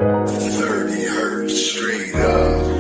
30 hertz straight up.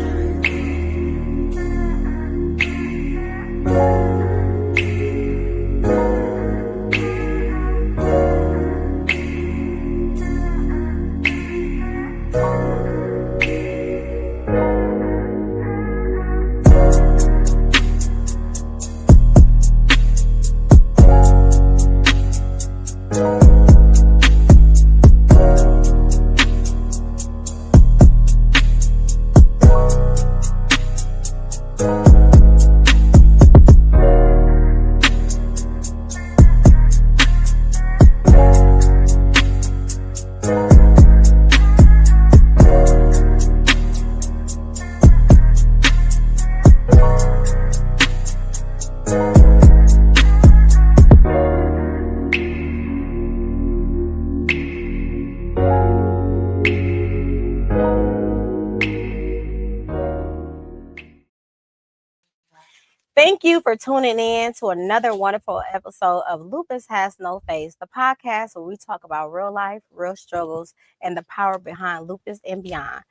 Thank you for tuning in to another wonderful episode of Lupus Has No Face, the podcast where we talk about real life, real struggles, and the power behind lupus and beyond.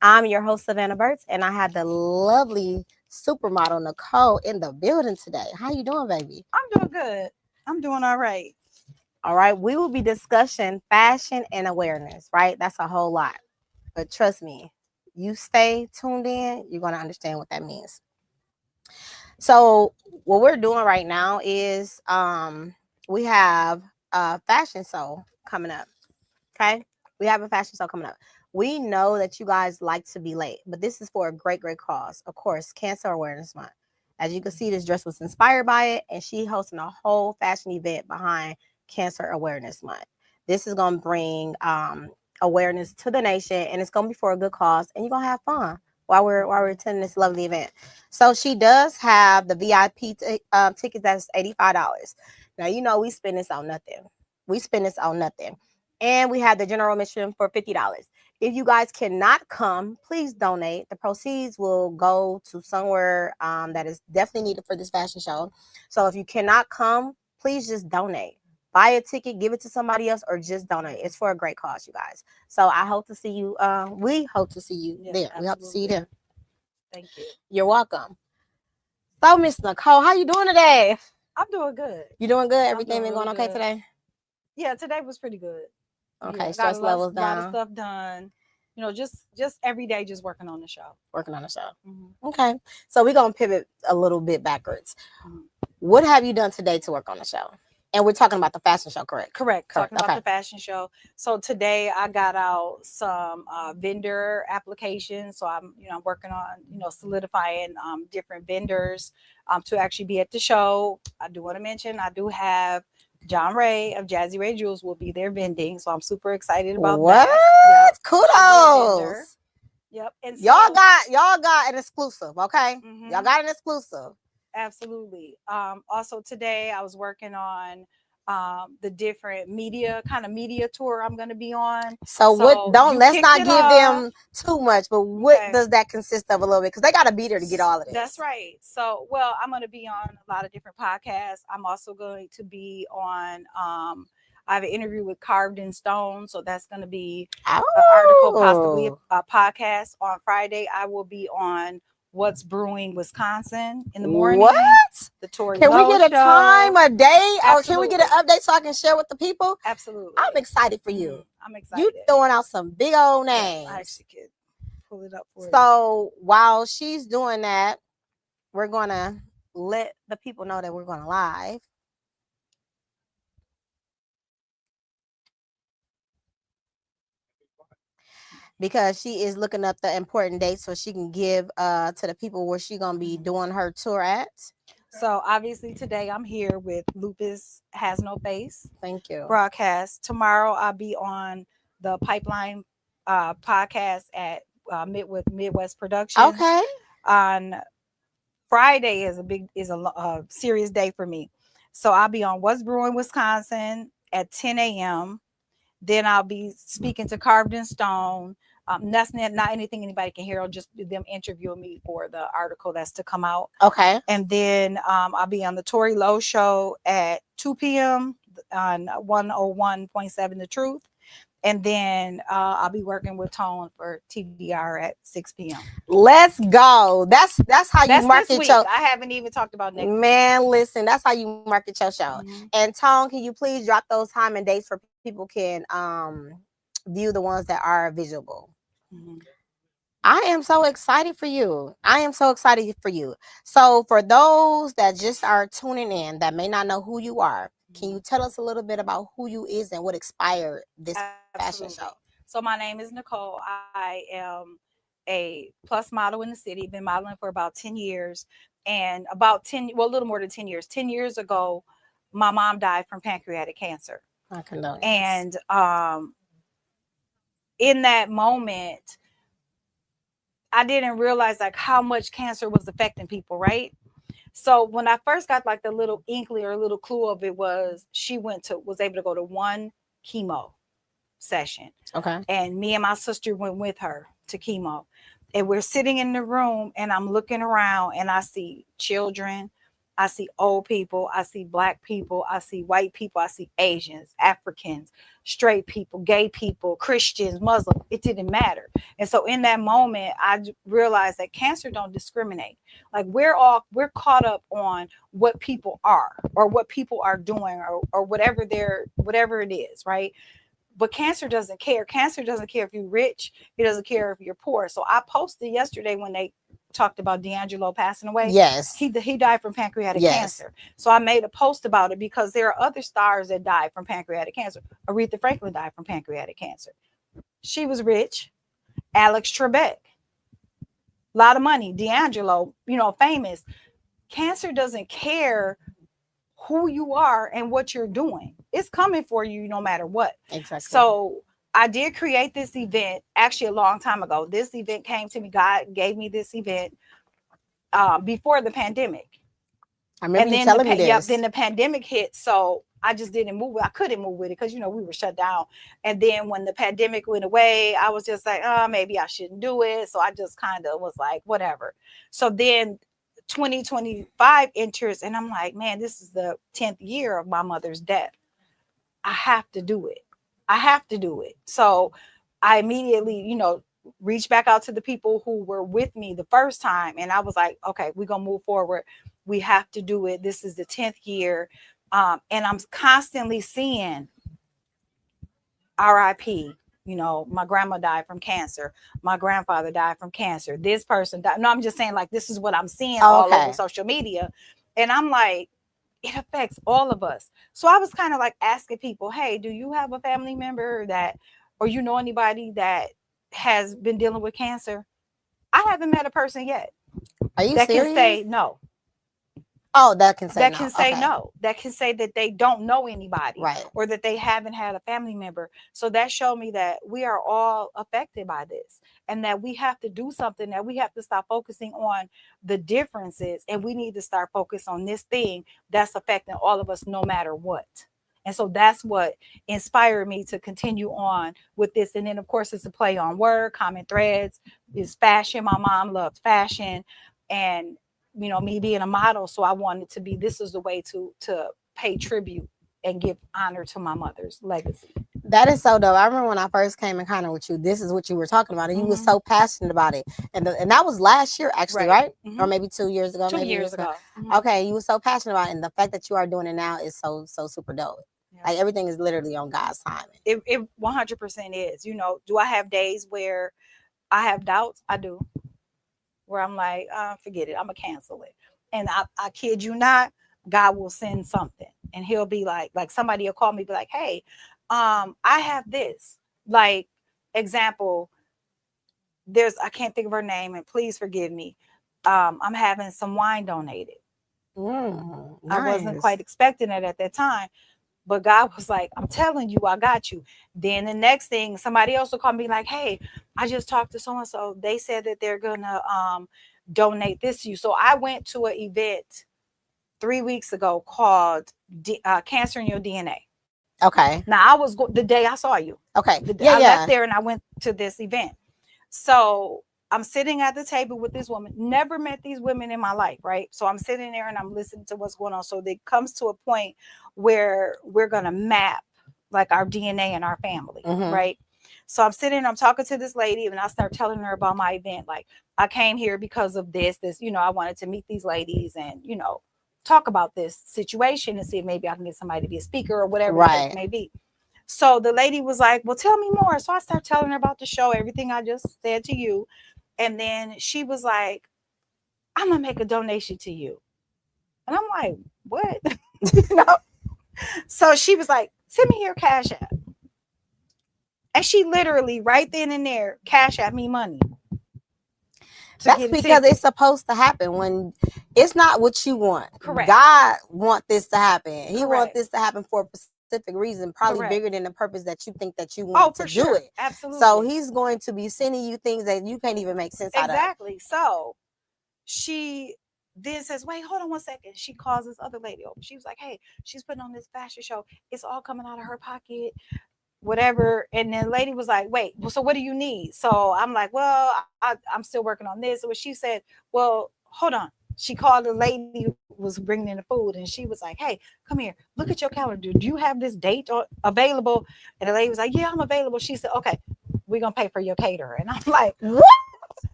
I'm your host, Savannah Burks, and I have the lovely supermodel Nichole in the building today. How you doing, baby? I'm doing good. I'm doing all right. All right, we will be discussing fashion and awareness, right? That's a whole lot. But trust me, you stay tuned in, you're going to understand what that means. So what we're doing right now is we have a fashion show coming up. Okay. We have a fashion show coming up. We know that you guys like to be late, but this is for a great, great cause. Of course, Cancer Awareness Month. As you can see, this dress was inspired by it, and she hosting a whole fashion event behind Cancer Awareness Month. This is going to bring awareness to the nation, and it's going to be for a good cause, and you're going to have fun while we're attending this lovely event. So she does have the VIP ticket that's $85. Now, you know, we spend this on nothing. And we have the general admission for $50. If you guys cannot come, please donate. The proceeds will go to somewhere that is definitely needed for this fashion show. So if you cannot come, please just donate. Buy a ticket, give it to somebody else, or just donate. It's for a great cause, you guys. So I hope to see you. We hope to see you there. Absolutely. We hope to see you there. Thank you. You're welcome. So, Miss Nichole, how you doing today? I'm doing good. You doing good? Everything been going really okay good. today? Yeah, today was pretty good. Okay, Yeah, stress levels a lot of down. stuff done. You know, just every day, just working on the show. Working on the show. Mm-hmm. Okay, so we're gonna pivot a little bit backwards. Mm-hmm. What have you done today to work on the show? And we're talking about the fashion show, correct? Correct. Talking about Okay. the fashion show. So today I got out some vendor applications. So I'm working on solidifying different vendors to actually be at the show. I do want to mention I do have John Ray of Jazzy Ray Jewels will be there vending. So I'm super excited about What? that. Yep. Kudos. Yep. And y'all got an exclusive, okay? Mhm. Y'all got an exclusive. Absolutely. Also today I was working on the different media tour I'm going to be on. So let's not give them too much, but what does that consist of a little bit? Because they got to be there to get all of this. That's right. So, well, I'm going to be on a lot of different podcasts. I'm also going to be on, I have an interview with Carved in Stone. So that's going to be an article, possibly a podcast. On Friday, I will be on What's Brewing Wisconsin in the morning. What? The Tori Can Lowe we get a show. time, a day, Absolutely. or can we get an update so I can share with the people? Absolutely. I'm excited for you. I'm excited. You throwing out some big old names. I actually could pull it up for you. So while she's doing that, we're going to let the people know that we're going to live. Because she is looking up the important dates so she can give to the people where she's going to be doing her tour at. So obviously today I'm here with Lupus Has No Face. Thank you. Broadcast. Tomorrow I'll be on the Pipeline podcast at with Midwest Productions. Okay. On Friday is a serious day for me. So I'll be on What's Brewing Wisconsin at 10 a.m. Then I'll be speaking to Carved in Stone. That's not anything anybody can hear. I'll just do them interviewing me for the article that's to come out. Okay. And then I'll be on the Tori Lowe show at 2 p.m. on 101.7 The Truth. And then I'll be working with Tone for TDR at 6 p.m. Let's go. That's how you That's this market week. your I haven't even talked about next week. man. Listen, that's how you market your show. Mhm. And Tone, can you please drop those time and dates for people can view the ones that are visible? Mhm. I am so excited for you. I am so excited for you. So, for those that just are tuning in that may not know who you are, can you tell us a little bit about who you is and what inspired this fashion show? Absolutely. So my name is Nichole. I am a plus model in the city. Been modeling for about 10 years. And about 10, well, a little more than 10 years. 10 years ago, my mom died from pancreatic cancer. My condolences. And in that moment, I didn't realize like how much cancer was affecting people, right? So when I first got like the little inkling or little clue of it was she was able to go to one chemo session. Okay. And me and my sister went with her to chemo. And we're sitting in the room and I'm looking around and I see children, I see old people, I see black people, I see white people, I see Asians, Africans, straight people, gay people, Christians, Muslim. It didn't matter. And so in that moment, I realized that cancer don't discriminate. Like we're caught up on what people are or what people are doing or whatever it is, right? But cancer doesn't care. Cancer doesn't care if you're rich. It doesn't care if you're poor. So I posted yesterday when they talked about D'Angelo passing away. Yes. He died from pancreatic Yes. cancer. So I made a post about it because there are other stars that died from pancreatic cancer. Aretha Franklin died from pancreatic cancer. She was rich. Alex Trebek, a lot of money. D'Angelo, famous. Cancer doesn't care who you are and what you're doing. It's coming for you no matter what. Exactly. So I did create this event actually a long time ago. This event came to me. God gave me this event before the pandemic. I remember you telling me this. Yep, then the pandemic hit. So I just didn't move. I couldn't move with it because, we were shut down. And then when the pandemic went away, I was just like, maybe I shouldn't do it. So I just kind of was like, whatever. So then 2025 enters and I'm like, man, this is the 10th year of my mother's death. I have to do it. I have to do it. So I immediately, reached back out to the people who were with me the first time. And I was like, okay, we're going to move forward. We have to do it. This is the 10th year. And I'm constantly seeing RIP. My grandma died from cancer. My grandfather died from cancer. This person died. No, I'm just saying like, this is what I'm seeing all over social media. And I'm like, it affects all of us. So I was kind of like asking people, hey, do you have a family member or anybody that has been dealing with cancer? I haven't met a person yet. Are you that serious? Can say no. Oh, that can say that no. Can say no. That can say that they don't know anybody, right? Or that they haven't had a family member. So that showed me that we are all affected by this, and that we have to do something. That we have to stop focusing on the differences, and we need to start focus on this thing that's affecting all of us, no matter what. And so that's what inspired me to continue on with this. And then, of course, it's a play on word, common threads, is fashion. My mom loved fashion, and me being a model, so I wanted to be. This is the way to pay tribute and give honor to my mother's legacy. That is so dope. I remember when I first came in contact with you, this is what you were talking about, and you were so passionate about it. And that was last year, actually, right? Or maybe 2 years ago. 2 years ago. Okay, you were so passionate about it, and the fact that you are doing it now is so super dope. Yeah. Like everything is literally on God's timing. It 100% is. Do I have days where I have doubts? I do. Where I'm like, forget it, I'm gonna cancel it. And I kid you not, God will send something, and He'll be like somebody will call me, be like, hey, I have this. Like, example, I can't think of her name, and please forgive me. I'm having some wine donated. Nice. I wasn't quite expecting it at that time. But God was like, I'm telling you, I got you. Then the next thing, somebody else will call me like, hey, I just talked to so-and-so. They said that they're going to donate this to you. So I went to an event 3 weeks ago called Cancer in Your DNA. Okay. Now, I was the day I saw you. Okay. I left there and I went to this event. So I'm sitting at the table with this woman, never met these women in my life, right? So I'm sitting there and I'm listening to what's going on. So it comes to a point where we're going to map like our DNA in our family, Mhm. right? So I'm sitting, I'm talking to this lady, and I start telling her about my event. Like, I came here because of this, I wanted to meet these ladies and, talk about this situation and see if maybe I can get somebody to be a speaker or whatever the case Right. may be. So the lady was like, well, tell me more. So I start telling her about the show, everything I just said to you. And then she was like, I'm going to make a donation to you. And I'm like, what? you know? So she was like, send me your Cash App. And she literally right then and there Cash App me money to That's get a because ticket. it's supposed to happen when it's not what you want. Correct. God want this to happen. He want Correct. this to happen for a specific reason, probably Correct. bigger than the purpose that you think that you Oh, want to for do sure. it. Absolutely. So he's going to be sending you things that you can't even make sense out of. Exactly. So she then says, wait, hold on one second. She calls this other lady over. She was like, hey, she's putting on this fashion show. It's all coming out of her pocket, whatever. And then the lady was like, wait, well, so what do you need? So I'm like, well, I'm still working on this. So she said, well, hold on. She called the lady who was bringing in the food, and she was like, hey, come here, look at your calendar. Do you have this date available? And the lady was like, yeah, I'm available. She said, okay, we're going to pay for your caterer. And I'm like, What?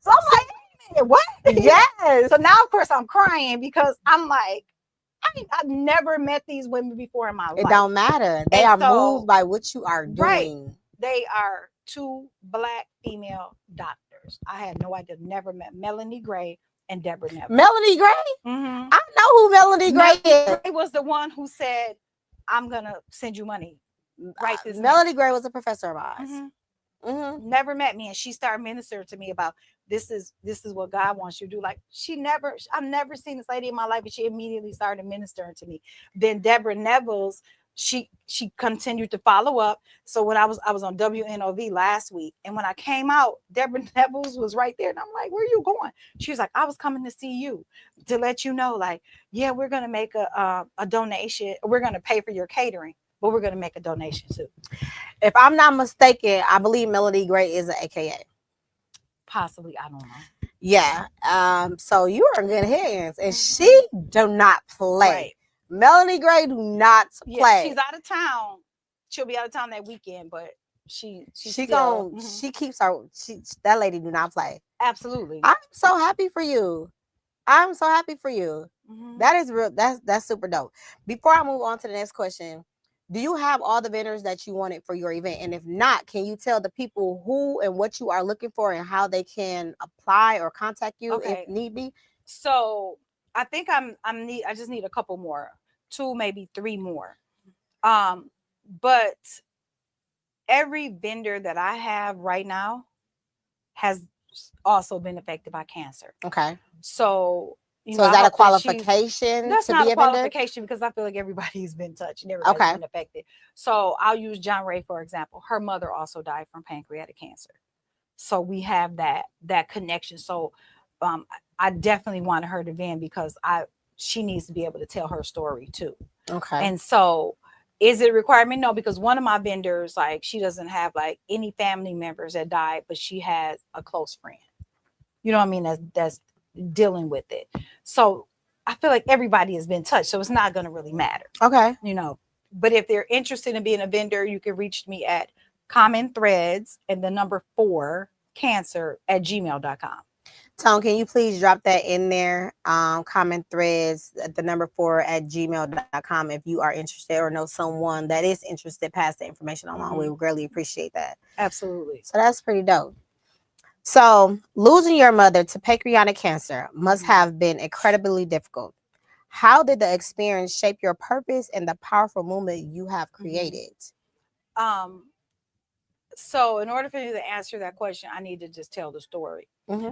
so I'm like, wait a minute, what? Yes. So now, of course, I'm crying because I'm like, I've never met these women before in my life. It don't matter. They And are so, moved by what you are right, doing. they are two Black female doctors. I had no idea, never met Melanie Gray and Deborah Neville. Melanie Gray? Mm-hmm. I know who Melanie Gray is. Gray was the one who said, I'm going to send you money right this minute. Melanie Gray was a professor of ours. Mm-hmm. Mm-hmm. Never met me, and she started ministering to me about this is what God wants you to do. Like, I've never seen this lady in my life, and she immediately started ministering to me. Then Deborah Neville's, she continued to follow up. So when I was on WNOV last week, and when I came out, Deborah Neville's was right there, and I'm like, where are you going? She was like, I was coming to see you to let you know, like, yeah, we're gonna make a donation. We're gonna pay for your catering, but we're gonna make a donation too. If I'm not mistaken, I believe Melanie Gray is an AKA. Possibly, I don't know. Yeah. So you are in good hands, and she do not play. Right. Melanie Gray do not play. Yeah, she's out of town. She'll be out of town that weekend, but she still, she keeps her. That lady do not play. Absolutely. I'm so happy for you. I'm so happy for you. Mhm. That is real. That's super dope. Before I move on to the next question, do you have all the vendors that you wanted for your event? And if not, can you tell the people who and what you are looking for and how they can apply or contact you if need be? So I think I just need a couple more, 2, maybe 3 more. But every vendor that I have right now has also been affected by cancer. Okay. So is that a qualification that's to not be a vendor? qualification, because I feel like everybody's been touched and everybody's been affected. So I'll use John Ray, for example. Her mother also died from pancreatic cancer. So we have that connection. So I definitely wanted her to vend because she needs to be able to tell her story too. Okay. And so is it a requirement? No, because one of my vendors, like, she doesn't have like any family members that died, but she has a close friend. You know what I mean? That's dealing with it. So I feel like everybody has been touched, so it's not going to really matter. Okay. But if they're interested in being a vendor, you can reach me at common threads and the number 4 cancer@gmail.com. Tone, can you please drop that in there? Common threads at the number 4 at gmail.com if you are interested or know someone that is interested. Pass the information along. We would greatly appreciate that. Absolutely. So that's pretty dope. So losing your mother to pancreatic cancer must have been incredibly difficult. How did the experience shape your purpose and the powerful movement you have created? So in order for you to answer that question, I need to just tell the story.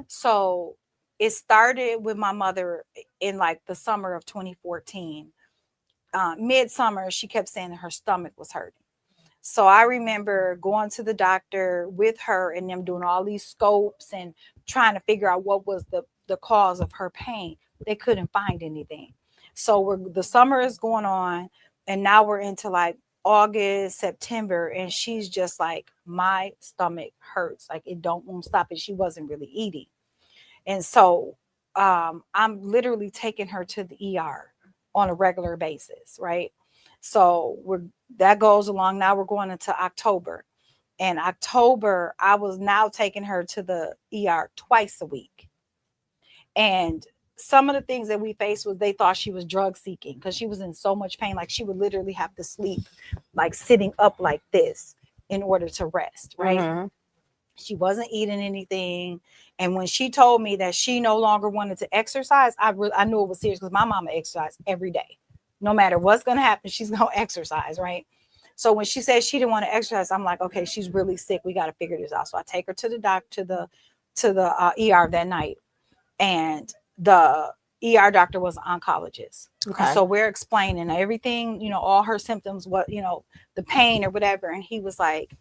So it started with my mother in like the summer of 2014. Midsummer, she kept saying that her stomach was hurting. So I remember going to the doctor with her and them doing all these scopes and trying to figure out what was the cause of her pain. They couldn't find anything. So the summer is going on, and now we're into like August, September, and she's just like, my stomach hurts, like it won't stop. And she wasn't really eating. And so I'm literally taking her to the ER on a regular basis, right? So that goes along. Now we're going into October. And October, I was now taking her to the ER twice a week. And some of the things that we faced was they thought she was drug seeking because she was in so much pain. Like she would literally have to sleep like sitting up like this in order to rest, right? Mhm. She wasn't eating anything. And when she told me that she no longer wanted to exercise, I knew it was serious because my mama exercised every day. No matter what's going to happen, she's going to exercise, right? So when she said she didn't want to exercise, I'm like, okay, she's really sick. We got to figure this out. So I take her to the doctor, to the ER that night. And the ER doctor was an oncologist. Okay. And so we're explaining everything, you know, all her symptoms, what, you know, the pain or whatever. And he was like,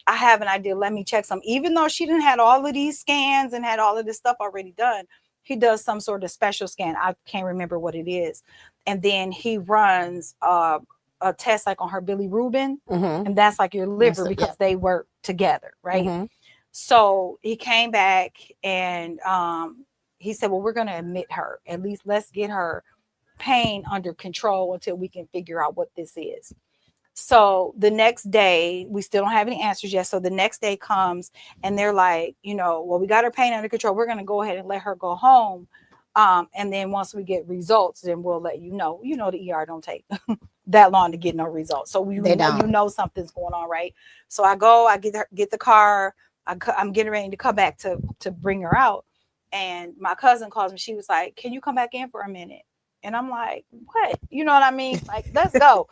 I have an idea. Let me check some. Even though she didn't had all of these scans and had all of this stuff already done, he does some sort of special scan. I can't remember what it is. And then he runs a test like on her bilirubin. Mhm. And that's like your liver Yes, because yeah. they work together, right? Mhm. So he came back and he said, well, we're going to admit her. At least let's get her pain under control until we can figure out what this is. So the next day, we still don't have any answers yet. So the next day comes and they're like, you know, well, we got her pain under control. We're going to go ahead and let her go home. And then once we get results, then we'll let you know. You know, the ER don't take that long to get no results. So you know something's going on, right? So I go, I get the car. I'm getting ready to come back to bring her out. And my cousin calls me. She was like, can you come back in for a minute? And I'm like, what? You know what I mean? Like, let's go.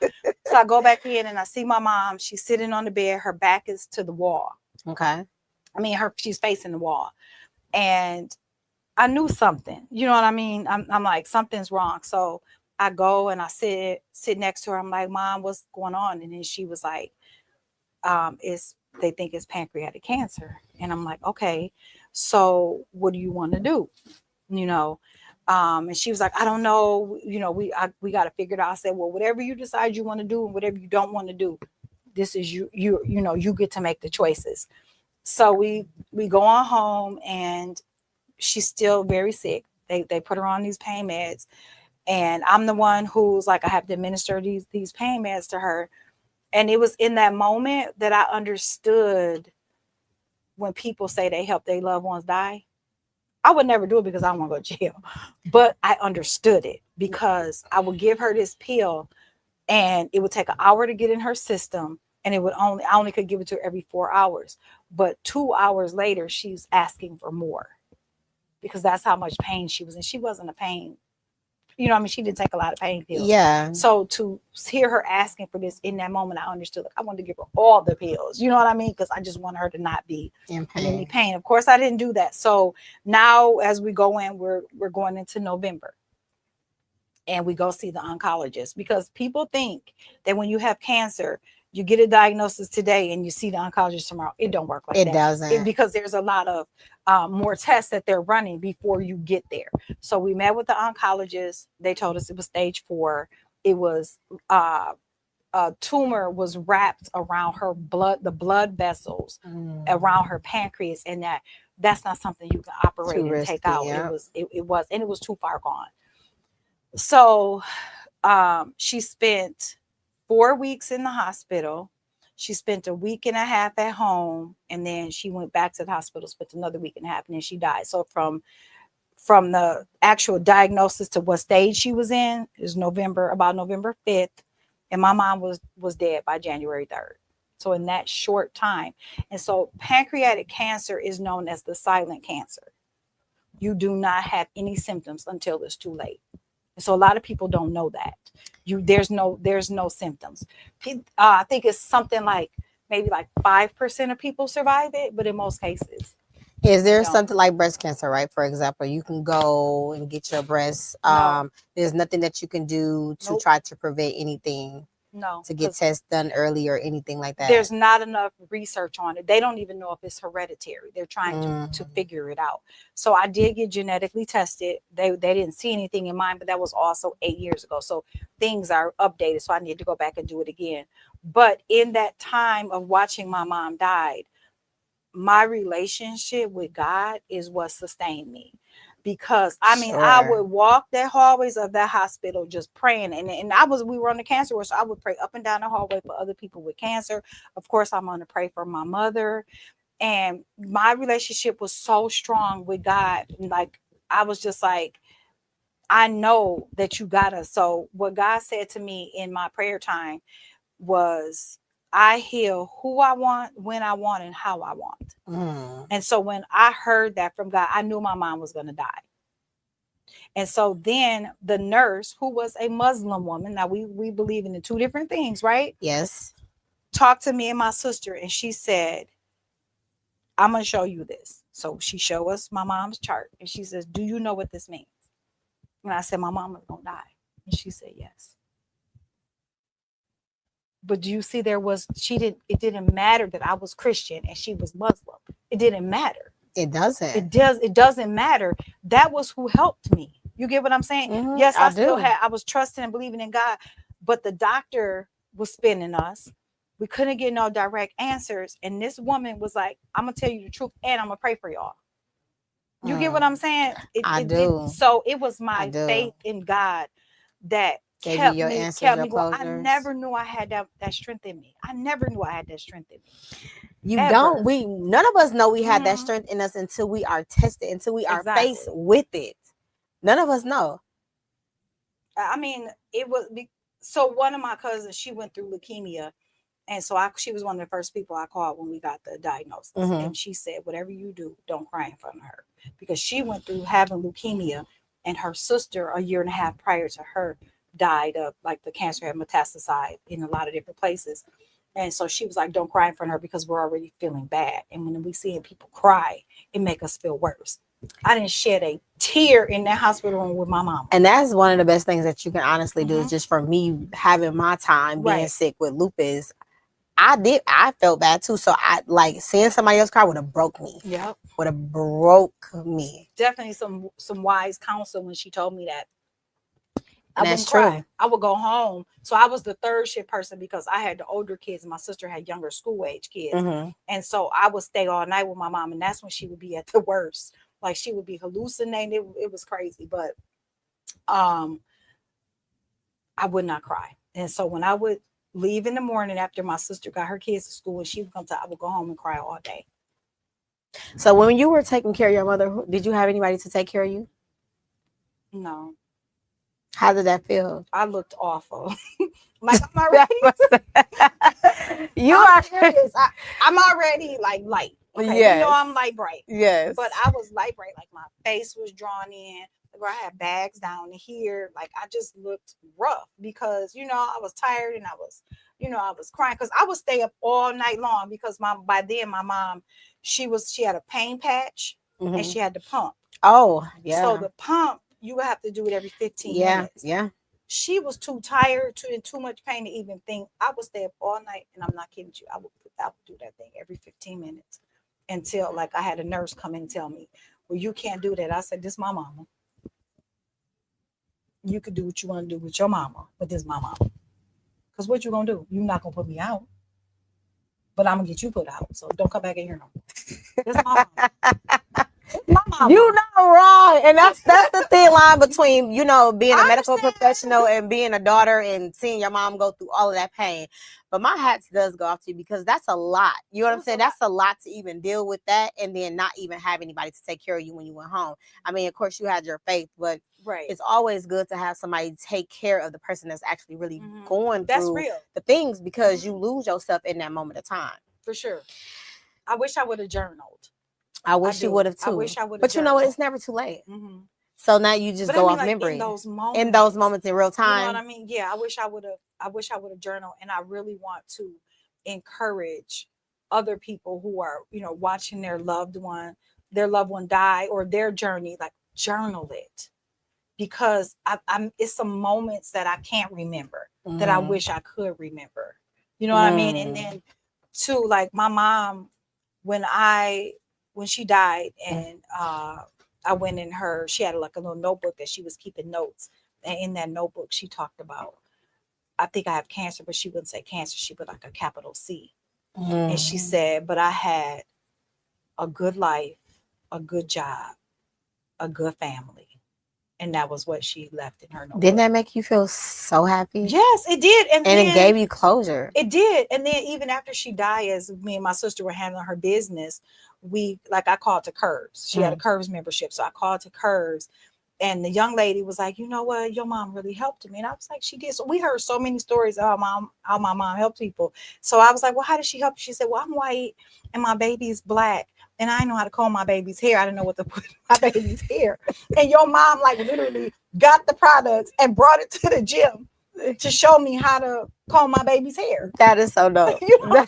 So I go back in and I see my mom. She's sitting on the bed. Her back is to the wall. Okay. I mean, she's facing the wall. And I knew something. You know what I mean? I'm like, something's wrong. So I go and I sit next to her. I'm like, Mom, what's going on? And then she was like, they think it's pancreatic cancer. And I'm like, okay, so what do you want to do? You know, and she was like, I don't know, you know, we got to figure it out. I said, well, whatever you decide you want to do and whatever you don't want to do, this is you know, you get to make the choices. So we go on home and she's still very sick. They put her on these pain meds and I'm the one who's like, I have to administer these pain meds to her. And it was in that moment that I understood when people say they help their loved ones die. I would never do it because I don't want to go to jail. But I understood it because I would give her this pill and it would take an hour to get in her system. And I only could give it to her every 4 hours. But 2 hours later, she's asking for more because that's how much pain she was in. She wasn't a pain. You know what I mean? She didn't take a lot of pain pills. Yeah. So to hear her asking for this in that moment, I understood. Like, I wanted to give her all the pills. You know what I mean? Because I just want her to not be in any pain. Of course, I didn't do that. So now as we go in, we're going into November. And we go see the oncologist because people think that when you have cancer, you get a diagnosis today and you see the oncologist tomorrow. It don't work like that. It doesn't. Because there's a lot of more tests that they're running before you get there. So we met with the oncologist. They told us it was stage 4. It was a tumor was wrapped around her the blood vessels around her pancreas, and that's not something you can operate and risky, take out. Yeah. It was too far gone. So she spent 4 weeks in the hospital. She spent a week and a half at home, and then she went back to the hospital, spent another week and a half, and then she died. So from the actual diagnosis to what stage she was in is about November 5th, and my mom was dead by January 3rd. So in that short time. And so pancreatic cancer is known as the silent cancer. You do not have any symptoms until it's too late. So a lot of people don't know that there's no symptoms. I think it's something like maybe like 5% of people survive it, but in most cases. Is there something like breast cancer, right? For example, you can go and get your breast. No. There's nothing that you can do to try to prevent anything. No. To get tests done early or anything like that. There's not enough research on it. They don't even know if it's hereditary. They're trying to figure it out. So I did get genetically tested. They didn't see anything in mine, but that was also 8 years ago. So things are updated. So I need to go back and do it again. But in that time of watching my mom die, my relationship with God is what sustained me. because I mean, I would walk the hallways of that hospital just praying. And we were on the cancer ward, so I would pray up and down the hallway for other people with cancer. Of course, I'm going to pray for my mother. And my relationship was so strong with God. Like, I was just like, I know that you got us. So what God said to me in my prayer time was, I heal who I want, when I want, and how I want. And so when I heard that from God, I knew my mom was going to die. And so then the nurse, who was a Muslim woman, now we believe in the two different things, right? Yes. Talked to me and my sister, and she said, I'm going to show you this. So she showed us my mom's chart, and she says, do you know what this means? And I said, my mom is going to die. And she said, yes. But do you see, it didn't matter that I was Christian and she was Muslim. It didn't matter. It doesn't. It doesn't matter. That was who helped me. You get what I'm saying? Yes, I was trusting and believing in God, but the doctor was spinning us. We couldn't get no direct answers. And this woman was like, I'm going to tell you the truth, and I'm going to pray for y'all. You get what I'm saying? I do. So it was my faith in God that kept me. I never knew I had that strength in me. I never knew I had that strength in me. None of us know we had that strength in us until we are tested, until we are faced with it. None of us know. I mean, it was so one of my cousins, she went through leukemia. And so she was one of the first people I called when we got the diagnosis. And she said, whatever you do, don't cry in front of her, because she went through having leukemia, and her sister a year and a half prior to her died of, like, the cancer had metastasized in a lot of different places. And so she was like, don't cry in front of her, because we're already feeling bad. And when we see people cry, it makes us feel worse. I didn't shed a tear in that hospital room with my mom. And that's one of the best things that you can honestly do. Is just for me having my time being sick with lupus. I felt bad too. So I like seeing somebody else cry would have broke me. Yep. Would have broke me. Definitely some wise counsel when she told me that. That's true. I would go home. So I was the third shift person, because I had the older kids and my sister had younger school age kids. And so I would stay all night with my mom, and that's when she would be at the worst. Like, she would be hallucinating. It was crazy, but I would not cry. And so when I would leave in the morning after my sister got her kids to school and she would come to, I would go home and cry all day. So when you were taking care of your mother, did you have anybody to take care of you? No. How did that feel? I looked awful. Like, I'm already serious. I'm already like light. Okay? Yes. You know, I'm light bright. Yes. But I was light bright. Like, my face was drawn in. Like, I had bags down here. Like, I just looked rough because, you know, I was tired, and I was crying because I would stay up all night long, because by then my mom, she had a pain patch and she had to pump. Oh, yeah. So the pump, you would have to do it every 15 minutes. Yeah. She was too tired, in too much pain to even think. I would stay up all night, and I'm not kidding you. I would do that thing every 15 minutes until, like, I had a nurse come in and tell me, well, you can't do that. I said, this is my mama. You could do what you want to do with your mama, but this is my mama. Because what you going to do? You're not going to put me out. But I'm going to get you put out. So don't come back in here no more. This is my mama. My mama. You're not wrong. And that's the thin line between, you know, being a medical professional and being a daughter and seeing your mom go through all of that pain. But my hat does go off to you, because that's a lot. You know what I'm saying? That's a lot to even deal with that, and then not even have anybody to take care of you when you went home. I mean, of course, you had your faith, but it's always good to have somebody take care of the person that's actually really going through the things, because you lose yourself in that moment of time. For sure. I wish I would have journaled. I wish you would have too. I wish I would have. But you know what? It's never too late. So now you just go off memory in those moments in real time. You know what I mean? Yeah, I wish I would have journaled, and I really want to encourage other people who are, you know, watching their loved one die, or their journey, like, journal it, because I'm it's some moments that I can't remember that I wish I could remember. You know what I mean? And then too, like, my mom, when she died, and I went in she had like a little notebook that she was keeping notes. And in that notebook, she talked about, I think I have cancer, but she wouldn't say cancer. She put like a capital C. And she said, but I had a good life, a good job, a good family. And that was what she left in her notebook. Didn't that make you feel so happy? Yes, it did. And it gave you closure. It did. And then even after she died, as me and my sister were handling her business, I called to Curves. She had a Curves membership. So I called to Curves. And the young lady was like, you know what? Your mom really helped me. And I was like, she did. So we heard so many stories of how my mom helped people. So I was like, well, how did she help? She said, well, I'm white and my baby is black. And I know how to comb my baby's hair. I didn't know what to put in my baby's hair. And your mom like literally got the products and brought it to the gym to show me how to comb my baby's hair. That is so dope. You know?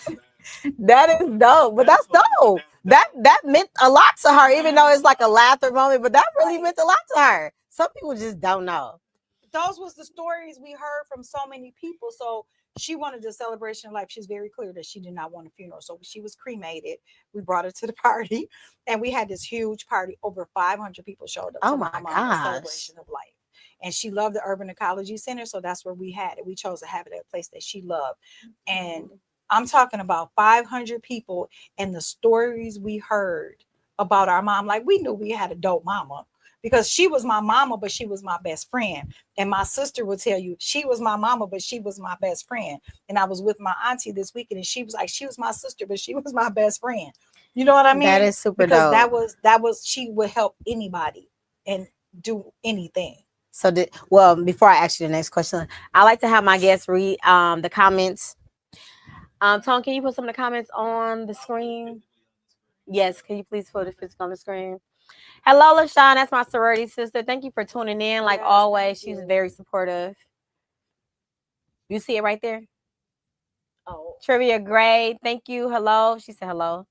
That is dope. But that's dope. That meant a lot to her, even though it's like a laughter moment, but that really meant a lot to her. Some people just don't know. Those was the stories we heard from so many people. So she wanted a celebration of life. She's very clear that she did not want a funeral. So she was cremated. We brought her to the party and we had this huge party. Over 500 people showed up. Oh to my mom's celebration of life. And she loved the Urban Ecology Center. So that's where we had it. We chose to have it at a place that she loved. And I'm talking about 500 people and the stories we heard about our mom. Like we knew we had a dope mama because she was my mama, but she was my best friend. And my sister would tell you she was my mama, but she was my best friend. And I was with my auntie this weekend and she was like, she was my sister, but she was my best friend. You know what I mean? That is super because dope. that was she would help anybody and do anything. So before I ask you the next question, I like to have my guests read the comments. Tone, can you put some of the comments on the screen? Yes, can you please put it on the screen? Hello, LaShawn. That's my sorority sister. Thank you for tuning in. Like always, she's very supportive. You see it right there? Oh. Trivia Gray. Thank you. Hello. She said hello.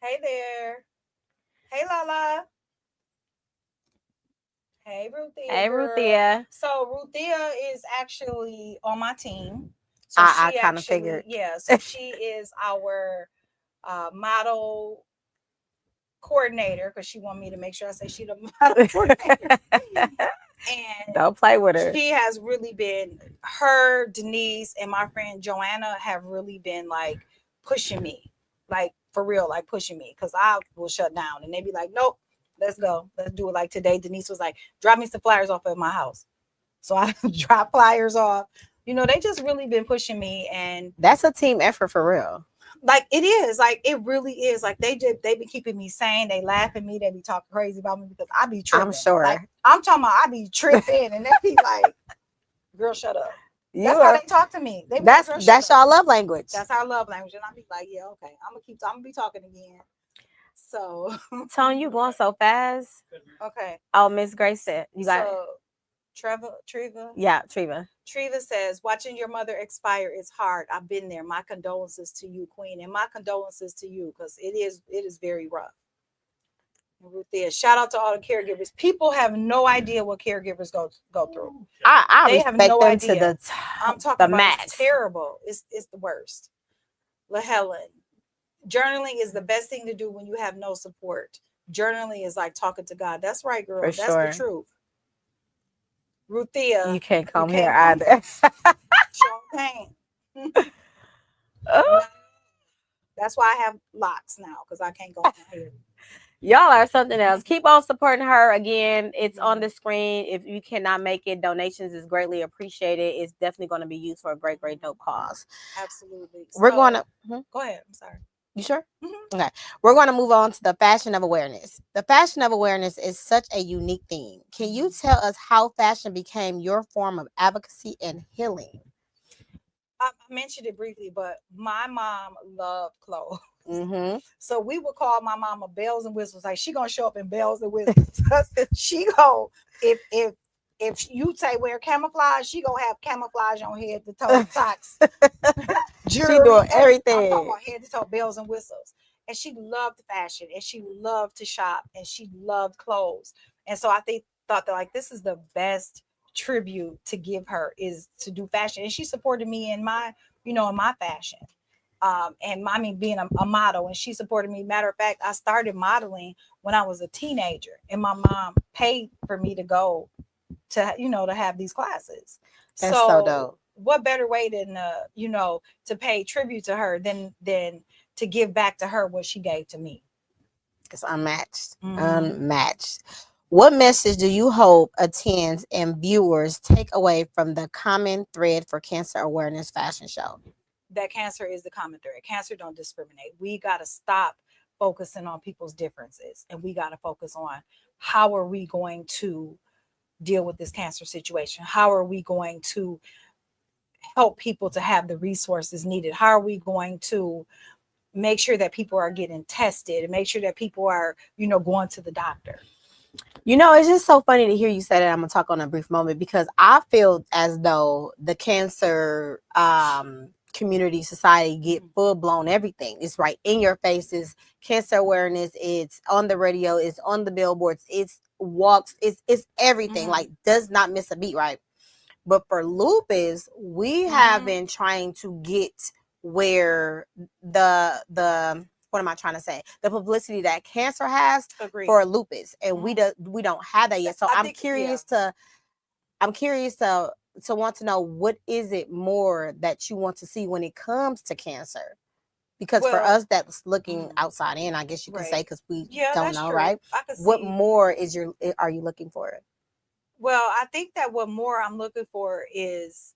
Hey there. Hey, Lala. Hey, Ruthia. Hey, Ruthia. So Ruthia is actually on my team. So I kind of figured. Yeah. So she is our model coordinator because she wanted me to make sure I say she's the model coordinator. And don't play with her. She has really been, her, Denise, and my friend Joanna have really been like pushing me, like for real, like pushing me because I will shut down and they be like, nope, let's go. Let's do it. Like today, Denise was like, drop me some flyers off at my house. So I drop flyers off. You know, they just really been pushing me. And that's a team effort for real. Like it is, like it really is. Like they be keeping me sane. They laugh at me. They be talking crazy about me because I be tripping. I'm sure. Like, I'm talking about I be tripping, and they be like, "Girl, shut up." That's how they talk to me. They be that's y'all love language. That's our love language, and I be like, "Yeah, okay, I'm gonna be talking again." So, Tone, you going so fast. Okay. Oh, Miss Grace said you got it. Treva. Yeah, Treva. Treva says, watching your mother expire is hard. I've been there. My condolences to you, Queen, and my condolences to you because it is very rough. Ruthia, shout out to all the caregivers. People have no idea what caregivers go through. They have no idea. To I'm talking about max. It's terrible. It's the worst. La Helen, journaling is the best thing to do when you have no support. Journaling is like talking to God. That's right, girl. That's the truth. Ruthia, you can't come here either. That's why I have locks now because I can't go here. Y'all are something else. Keep on supporting her. Again, it's on the screen. If you cannot make it, donations is greatly appreciated. It's definitely going to be used for a great dope cause. Absolutely. We're going to go ahead. I'm sorry. You sure? Mm-hmm. Okay. We're going to move on to the fashion of awareness. The fashion of awareness is such a unique thing. Can you tell us how fashion became your form of advocacy and healing? I mentioned it briefly, but my mom loved clothes. Mm-hmm. So we would call my mama bells and whistles. Like she gonna show up in bells and whistles. She go if you say wear camouflage, she gonna have camouflage on head to toe, socks, jewelry, she doing everything. I'm talking about head to toe, bells and whistles. And she loved fashion, and she loved to shop, and she loved clothes. And so I thought that like this is the best tribute to give her is to do fashion. And she supported me in my fashion. And mommy being a model, and she supported me. Matter of fact, I started modeling when I was a teenager, and my mom paid for me to go to to have these classes. That's so dope. What better way than to pay tribute to her than to give back to her what she gave to me. It's unmatched. Mhm. Unmatched. What message do you hope attends and viewers take away from the common thread for Cancer Awareness Fashion Show? That cancer is the common thread. Cancer don't discriminate. We got to stop focusing on people's differences, and we got to focus on how are we going to deal with this cancer situation? How are we going to help people to have the resources needed? How are we going to make sure that people are getting tested and make sure that people are, going to the doctor? You know, it's just so funny to hear you say that. I'm gonna talk on a brief moment because I feel as though the cancer community society get full blown everything. It's right in your faces. Cancer awareness. It's on the radio. It's on the billboards. It's walks. It's everything. Like does not miss a beat. Right. But for lupus, we have been trying to get where the what am I trying to say? The publicity that cancer has Agreed. for lupus, and we don't have that yet. So I I'm think- curious to want to know what is it more that you want to see when it comes to cancer? Because for Well, us that's looking outside in, I guess you could say, right. because we Yeah, don't that's know, true. right? I could What see. more are you looking for? Well, I think that what more I'm looking for is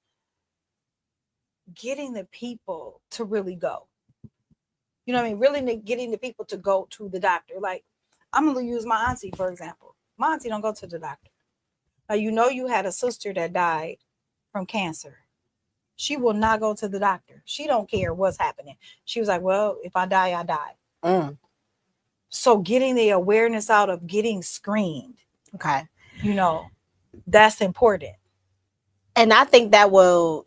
getting the people to really go. You know what I mean? Really getting the people to go to the doctor. Like, I'm gonna use my auntie, for example. My auntie don't go to the doctor. Now, you had a sister that died from cancer. She will not go to the doctor. She don't care what's happening. She was like, well, if I die, I die. So getting the awareness out of getting screened, Okay. That's important. And I think that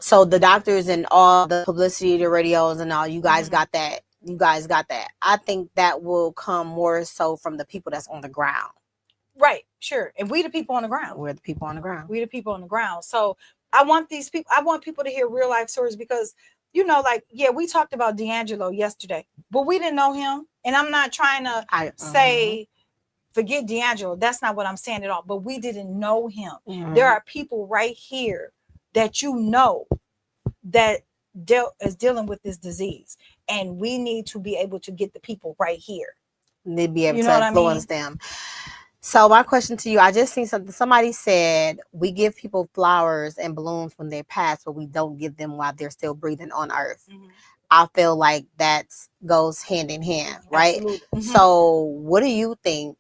so the doctors and all the publicity, the radios and all, you guys got that. You guys got that. I think that will come more so from the people that's on the ground. Right, sure. And we the people on the ground. We're the people on the ground. We the people on the ground. So I want people to hear real life stories because, we talked about D'Angelo yesterday, but we didn't know him. And I'm not trying to say, forget D'Angelo. That's not what I'm saying at all. But we didn't know him. There are people right here that that is dealing with this disease. And we need to be able to get the people right here. They'd be able to influence them. So my question to you, I just seen something. Somebody said we give people flowers and balloons when they pass, but we don't give them while they're still breathing on earth. I feel like that goes hand in hand, right? Absolutely. So what do you think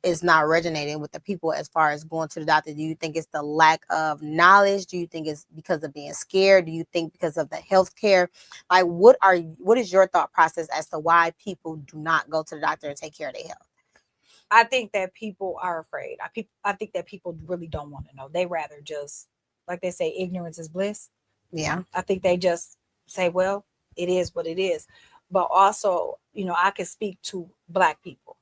is not resonating with the people as far as going to the doctor? Do you think it's the lack of knowledge? Do you think it's because of being scared? Do you think because of the health care? Like, what is your thought process as to why people do not go to the doctor and take care of their health? I think that people are afraid. I think that people really don't want to know. They rather just, like they say, ignorance is bliss. Yeah. I think they just say, well, it is what it is. But also, I can speak to Black people.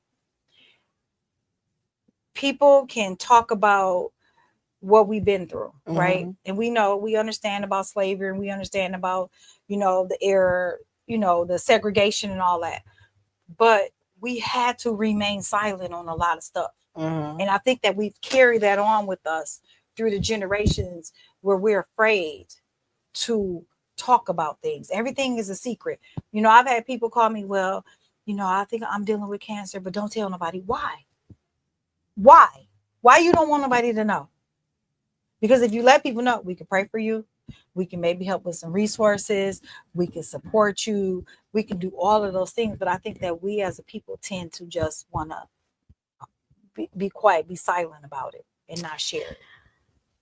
People can talk about what we've been through, right? And we understand about slavery, and we understand about, the error, the segregation and all that. But we had to remain silent on a lot of stuff. And I think that we've carried that on with us through the generations where we're afraid to talk about things. Everything is a secret. I've had people call me, well, I think I'm dealing with cancer, but don't tell nobody. Why? Why you don't want nobody to know? Because if you let people know, we can pray for you. We can maybe help with some resources. We can support you. We can do all of those things. But I think that we as a people tend to just want to be quiet, be silent about it, and not share it.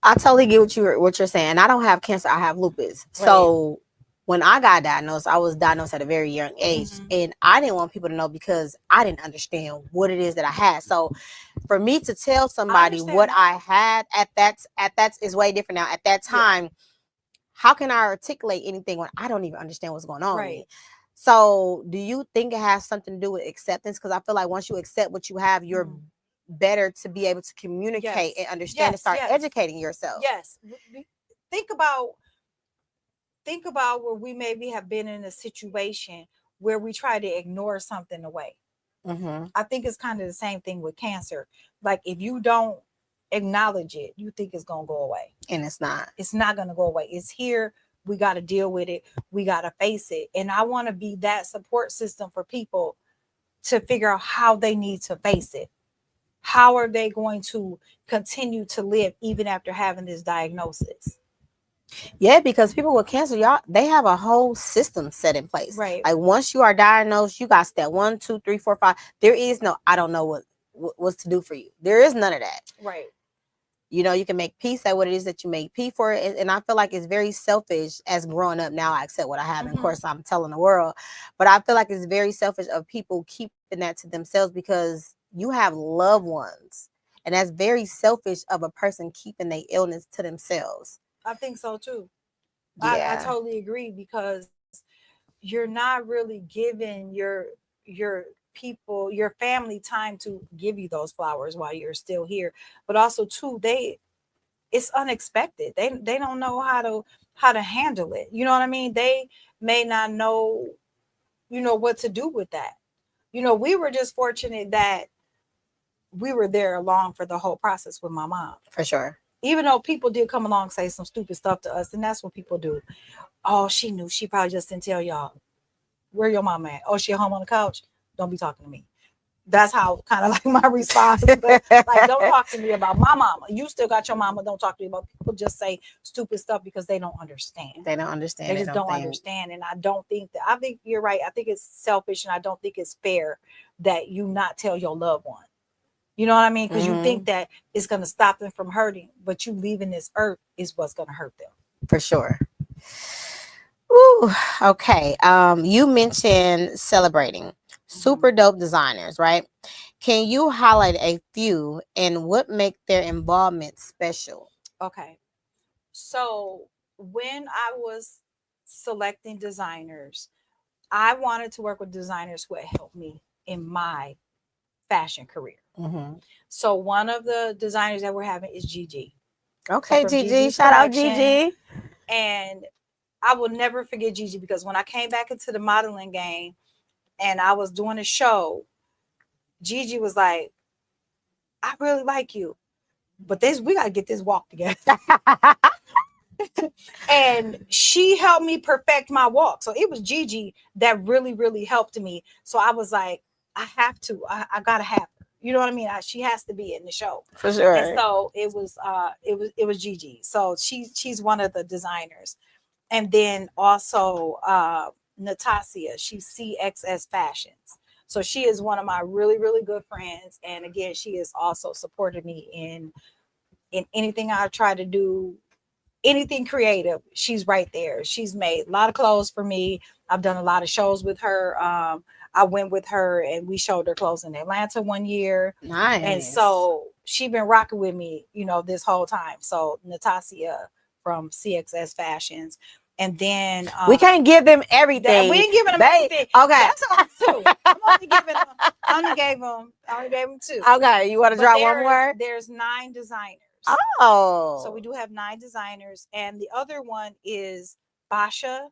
I totally get what you're saying. I don't have cancer. I have lupus. Right. So when I got diagnosed, I was diagnosed at a very young age, and I didn't want people to know because I didn't understand what it is that I had. So for me to tell somebody what I had at that is way different now. At that time, how can I articulate anything when I don't even understand what's going on with me? So do you think it has something to do with acceptance? Because I feel like once you accept what you have, you're better to be able to communicate and understand and start educating yourself. Yes. Think about where we maybe have been in a situation where we try to ignore something away. I think it's kind of the same thing with cancer. Like, if you don't acknowledge it, you think it's going to go away. And it's not. It's not going to go away. It's here. We got to deal with it. We got to face it. And I want to be that support system for people to figure out how they need to face it. How are they going to continue to live even after having this diagnosis? Yeah, because people with cancer, y'all, they have a whole system set in place. Right. Like once you are diagnosed, you got step 1, 2, 3, 4, 5. There is no, I don't know what's to do for you. There is none of that. Right. You know, you can make peace at what it is that you make peace for. And I feel like it's very selfish as growing up. Now I accept what I have. And of course, I'm telling the world. But I feel like it's very selfish of people keeping that to themselves because you have loved ones. And that's very selfish of a person keeping their illness to themselves. I think so too. Yeah. I totally agree because you're not really giving your people, your family time to give you those flowers while you're still here. But also too, it's unexpected. They don't know how to handle it. You know what I mean? They may not know, what to do with that. We were just fortunate that we were there along for the whole process with my mom. For sure. Even though people did come along and say some stupid stuff to us, and that's what people do. Oh, she knew. She probably just didn't tell y'all. Where your mom at? Oh, she at home on the couch? Don't be talking to me. That's how kind of like my response. But like, don't talk to me about my mama. You still got your mama. Don't talk to me about people just say stupid stuff because they don't understand. They don't understand. They just don't understand. And I don't think I think you're right. I think it's selfish and I don't think it's fair that you not tell your loved one. You know what I mean? Because you think that it's going to stop them from hurting, but you leaving this earth is what's going to hurt them. For sure. Ooh, okay. You mentioned celebrating super dope designers, right? Can you highlight a few and what make their involvement special? Okay. So when I was selecting designers, I wanted to work with designers who would help me in my fashion career. So one of the designers that we're having is Gigi. Okay, so Gigi. Shout out Gigi. And I will never forget Gigi because when I came back into the modeling game and I was doing a show, Gigi was like, I really like you, but we got to get this walk together. And she helped me perfect my walk. So it was Gigi that really, really helped me. So I was like, I have to, I got to have her. You know what I mean? She has to be in the show. For sure. And so it was Gigi. So she's one of the designers. And then also Natasha, she's CXS Fashions. So she is one of my really, really good friends. And again, she has also supported me in anything I try to do, anything creative. She's right there. She's made a lot of clothes for me. I've done a lot of shows with her. I went with her and we showed her clothes in Atlanta one year. Nice. And so she's been rocking with me, this whole time. So Natasha from CXS Fashions. And then we can't give them everything. We ain't giving them everything. Okay. That's only two. I'm only giving them. I only gave them two. Okay. You want to drop one more? There's 9 designers. Oh. So we do have 9 designers. And the other one is Basha.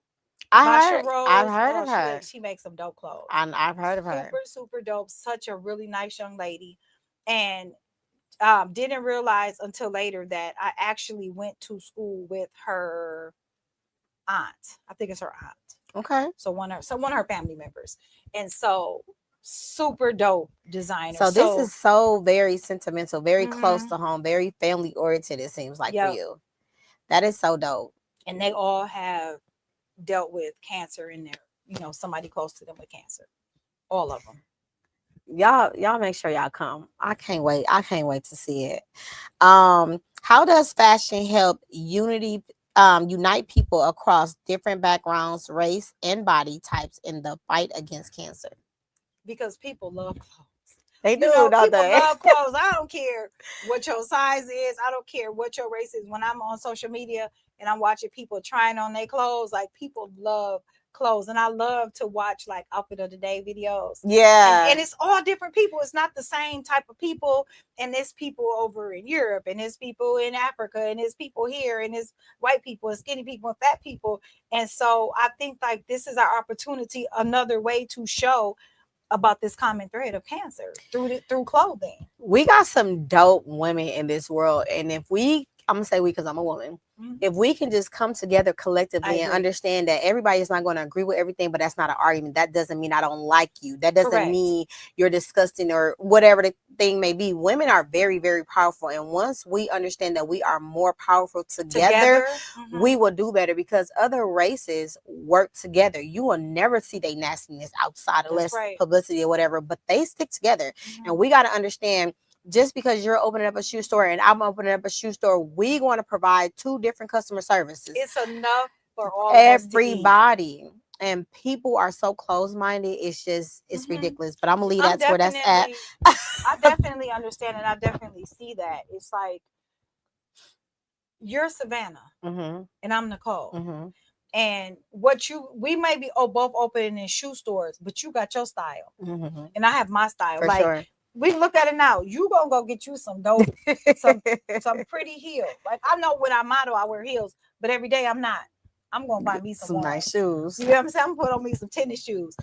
I've heard of her. She makes some dope clothes. I've heard of her. Super, super dope. Such a really nice young lady. And didn't realize until later that I actually went to school with her aunt. I think it's her aunt. Okay. So one of her family members. And so super dope designer. So this is so very sentimental, very close to home, very family oriented, it seems like for you. That is so dope. And they all have dealt with cancer in there, somebody close to them with cancer. All of them. Y'all make sure y'all come. I can't wait to see it. How does fashion help unite people across different backgrounds, race, and body types in the fight against cancer? Because people love clothes. They do, don't they? People love clothes. I don't care what your size is. I don't care what your race is. When I'm on social media and I'm watching people trying on their clothes, like people love clothes. And I love to watch like outfit of the day videos. Yeah. And it's all different people. It's not the same type of people. And there's people over in Europe, and there's people in Africa, and there's people here, and there's white people and skinny people and fat people. And so I think like this is our opportunity, another way to show about this common thread of cancer through clothing. We got some dope women in this world, and if we I'm gonna say we because I'm a woman. Mhm. If we can just come together collectively and agree. understand that everybody is not going to agree with everything, but that's not an argument. That doesn't mean I don't like you. That doesn't Correct. mean you're disgusting or whatever the thing may be. Women are very, very powerful. And once we understand that we are more powerful together, Mhm. we will do better because other races work together. You will never see their nastiness outside unless right. publicity or whatever, but they stick together. Mhm. And we got to understand just because you're opening up a shoe store and I'm opening up a shoe store, we want to provide two different customer services. It's enough for all of us to eat. Everybody. And people are so close-minded. It's just, it's Mhm. ridiculous. But I'm gonna leave I'm that to where that's at. I definitely understand and I definitely see that. It's like you're Savannah Mm-hmm. and I'm Nichole. Mm-hmm. And we may be both opening in shoe stores, but you got your style Mm-hmm. and I have my style. For like sure. we look at it now. You gonna go get you some dope, some pretty heels. Like I know when I model, I wear heels, but every day I'm not. I'm gonna buy me some nice ones. shoes. You know what I'm saying? I'm gonna put on me some tennis shoes.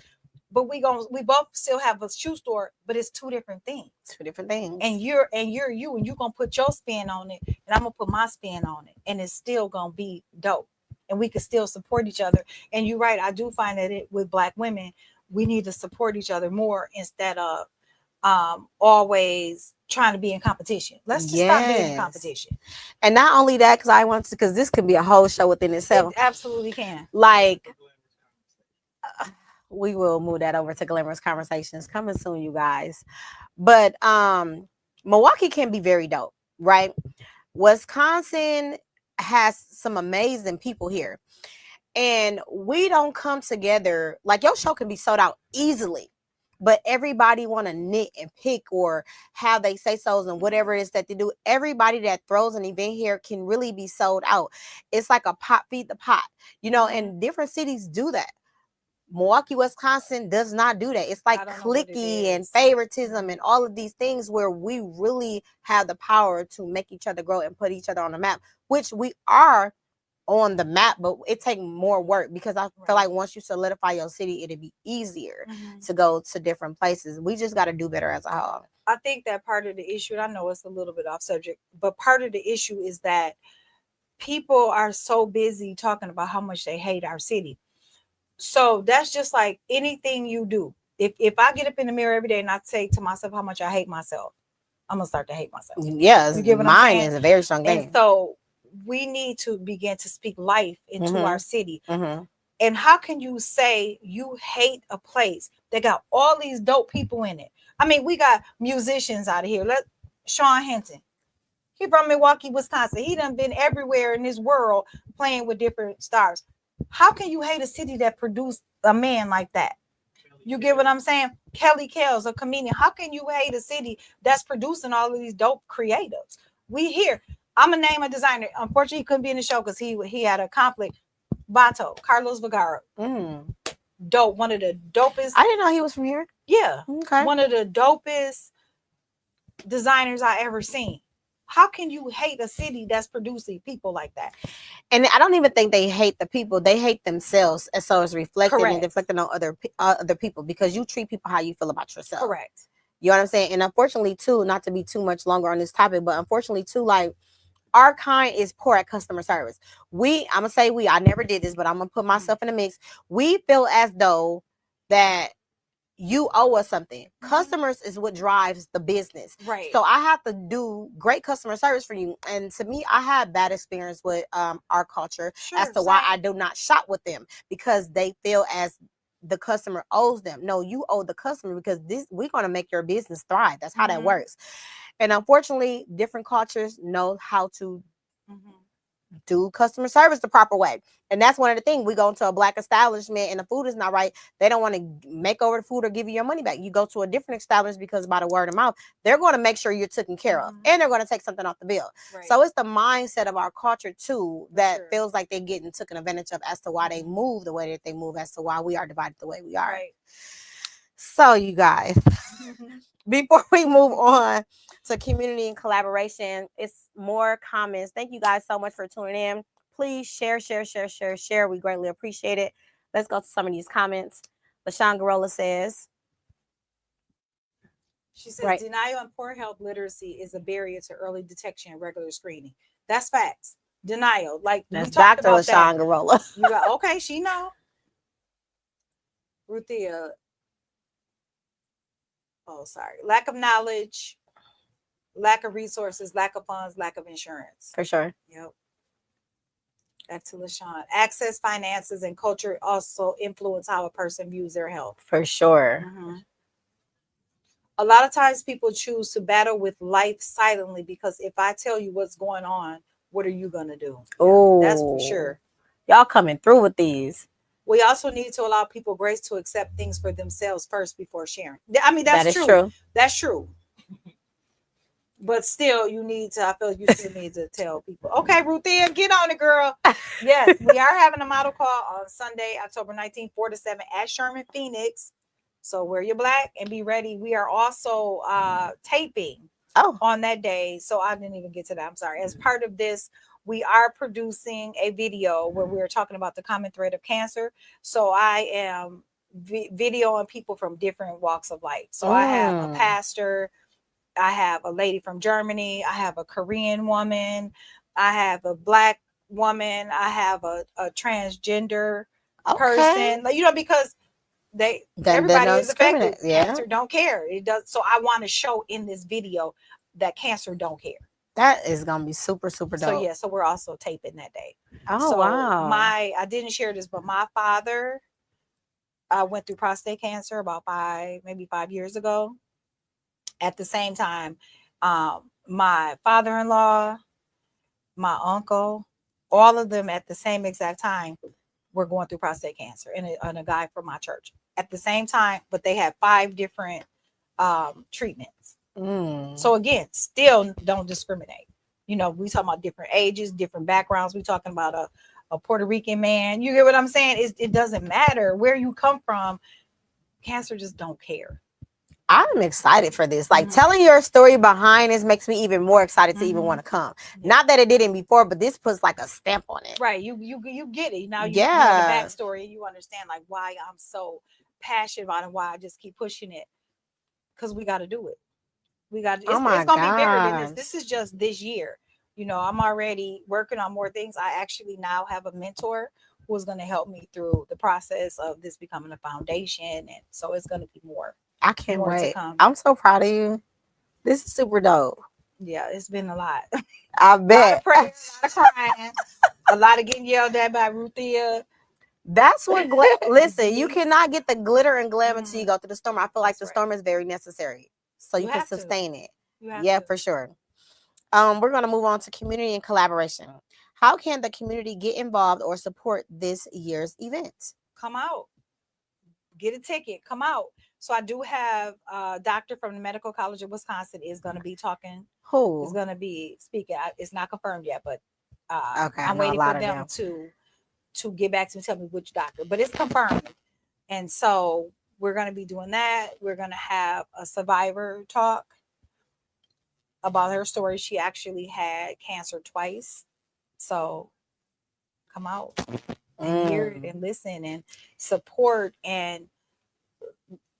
But we both still have a shoe store, but it's two different things. Two different things. And you're you, and you're gonna put your spin on it, and I'm gonna put my spin on it, and it's still gonna be dope. And we can still support each other. And you're right, I do find that with Black women, we need to support each other more instead of always trying to be in competition. Let's just stop being in competition. And not only that, because I want to, because this could be a whole show within itself. It absolutely can. Like, we will move that over to Glamorous Conversations coming soon, you guys. But Milwaukee can be very dope, right? Wisconsin has some amazing people here. And we don't come together. Like, your show can be sold out easily, but everybody want to knit and pick or have they say so's and whatever it is that they do. Everybody that throws an event here can really be sold out. It's like a pot feed the pot, you know, and different cities do that. Milwaukee, Wisconsin does not do that. It's like cliquey and favoritism and all of these things where we really have the power to make each other grow and put each other on the map, which we are on the map, but it takes more work because I feel like once you solidify your city, it'll be easier to go to different places. We just got to do better as a whole. I think that part of the issue, and I know it's a little bit off subject, but part of the issue is that people are so busy talking about how much they hate our city. So that's just like anything you do. If I get up in the mirror every day and I say to myself how much I hate myself, I'm gonna start to hate myself. Yes, mine is a very strong thing. And so we need to begin to speak life into our city. Mm-hmm. And how can you say you hate a place that got all these dope people in it? I mean, we got musicians out of here. Sean Hinton. He from Milwaukee, Wisconsin. He done been everywhere in this world playing with different stars. How can you hate a city that produced a man like that? You get what I'm saying? Kelly Kells, a comedian. How can you hate a city that's producing all of these dope creatives? We here. I'm gonna name a designer. Unfortunately, he couldn't be in the show because he had a conflict. Vato, Carlos Vergara. Dope. One of the dopest. I didn't know he was from here. Yeah. Okay. One of the dopest designers I ever seen. How can you hate a city that's producing people like that? And I don't even think they hate the people; they hate themselves, and so it's reflecting and deflecting on other people because you treat people how you feel about yourself. Correct. You know what I'm saying? And unfortunately, too, not to be too much longer on this topic, but unfortunately, too, like our kind is poor at customer service. I'm gonna say I never did this, but I'm gonna put myself in the mix. We feel as though that you owe us something. Customers is what drives the business. Right. So I have to do great customer service for you. And to me, I had bad experience with our culture as to why I do not shop with them because they feel as the customer owes them. No, you owe the customer because we're going to make your business thrive. That's how that works. And unfortunately, different cultures know how to do customer service the proper way. And that's one of the things. We go into a Black establishment and the food is not right. They don't want to make over the food or give you your money back. You go to a different establishment because by the word of mouth, they're going to make sure you're taken care of and they're going to take something off the bill. So it's the mindset of our culture too that feels like they're getting taken advantage of as to why they move the way that they move, as to why we are divided the way we are. So you guys, before we move on to community and collaboration, it's more comments. Thank you guys so much for tuning in. Please share. We greatly appreciate it. Let's go to some of these comments. LaShawn Garola says, she says, denial and poor health literacy is a barrier to early detection and regular screening. That's facts. Denial. Like That's we talked Dr. about that. LaShawn Garola. You got okay, she know. Ruthia. Oh, sorry. Lack of knowledge, lack of resources, lack of funds, lack of insurance. For sure. Yep. Back to LaShawn. Access, finances, and culture also influence how a person views their health. For sure. Mm-hmm. A lot of times people choose to battle with life silently because if I tell you what's going on, what are you going to do? Oh, that's for sure. Y'all coming through with these. We also need to allow people grace to accept things for themselves first before sharing. I mean, That that's is true. That's true. But still, you need to, I feel like you still need to tell people, okay, Ruthia, get on it, girl. Yes, we are having a model call on Sunday, October 19th, 4 to 7 at Sherman Phoenix. So wear your black and be ready. We are also taping on that day. So I didn't even get to that. I'm sorry. As part of this, we are producing a video where we're talking about the common thread of cancer. So I am videoing people from different walks of life. So I have a pastor, I have a lady from Germany, I have a Korean woman, I have a Black woman, I have a transgender person. Like, you know, because everybody is affected. Yeah. Cancer don't care. It does. So I want to show in this video that cancer don't care. That is gonna be super, super dope. So yeah, so we're also taping that day. Oh, so wow. I didn't share this, but my father went through prostate cancer about maybe 5 years ago. At the same time, my father-in-law, my uncle, all of them at the same exact time were going through prostate cancer, and a guy from my church at the same time, but they had 5 different treatments. So again, still don't discriminate. You know, we talking about different ages, different backgrounds. We talking about a Puerto Rican man. You get what I'm saying? It doesn't matter where you come from. Cancer just don't care. I'm excited for this. Like telling your story behind this makes me even more excited to even want to come. Yeah. Not that it didn't before, but this puts like a stamp on it. Right. You get it. Now you know the backstory. You understand like why I'm so passionate about it and why I just keep pushing it. Because we got to do it. We got it's gonna be bigger than this. This is just this year. You know, I'm already working on more things. I actually now have a mentor who is going to help me through the process of this becoming a foundation. And so it's going to be more. I can't wait. I'm so proud of you. This is super dope. Yeah, it's been a lot. I bet. A lot of praying, a lot of crying, a lot of getting yelled at by Ruthia. That's what listen, you cannot get the glitter and glam until you go through the storm. I feel like the storm is very necessary. So you can sustain it. Yeah, for sure. We're gonna move on to community and collaboration. How can the community get involved or support this year's event? Come out. Get a ticket. Come out. So I do have a doctor from the Medical College of Wisconsin is going to be talking. Who is going to be speaking? It's not confirmed yet, but I'm waiting for them to get back to me, tell me which doctor. But it's confirmed, and so we're going to be doing that. We're going to have a survivor talk about her story. She actually had cancer twice, so come out and hear it and listen and support and